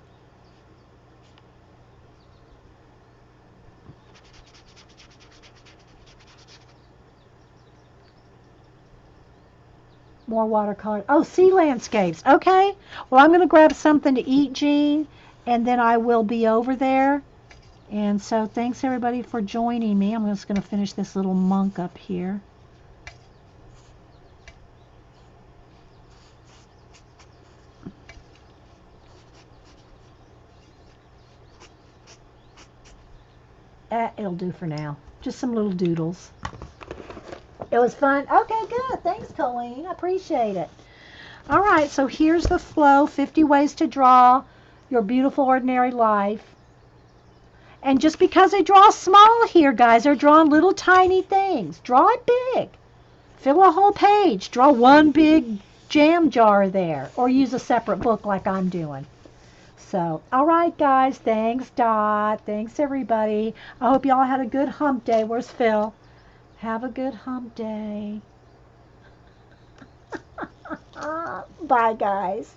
More watercolor. Oh, sea landscapes. Okay. Well, I'm going to grab something to eat, Jean, and then I will be over there. And so thanks, everybody, for joining me. I'm just going to finish this little monk up here. It'll do for now. Just some little doodles. It was fun. Okay, good. Thanks, Colleen. I appreciate it. All right, so here's the Flow, 50 ways to draw your beautiful ordinary life. And just because I draw small here, guys, they're drawing little tiny things. Draw it big. Fill a whole page. Draw one big jam jar there. Or use a separate book like I'm doing. So, all right, guys. Thanks, Dot. Thanks, everybody. I hope y'all had a good hump day. Where's Phil? Have a good hump day. Bye, guys.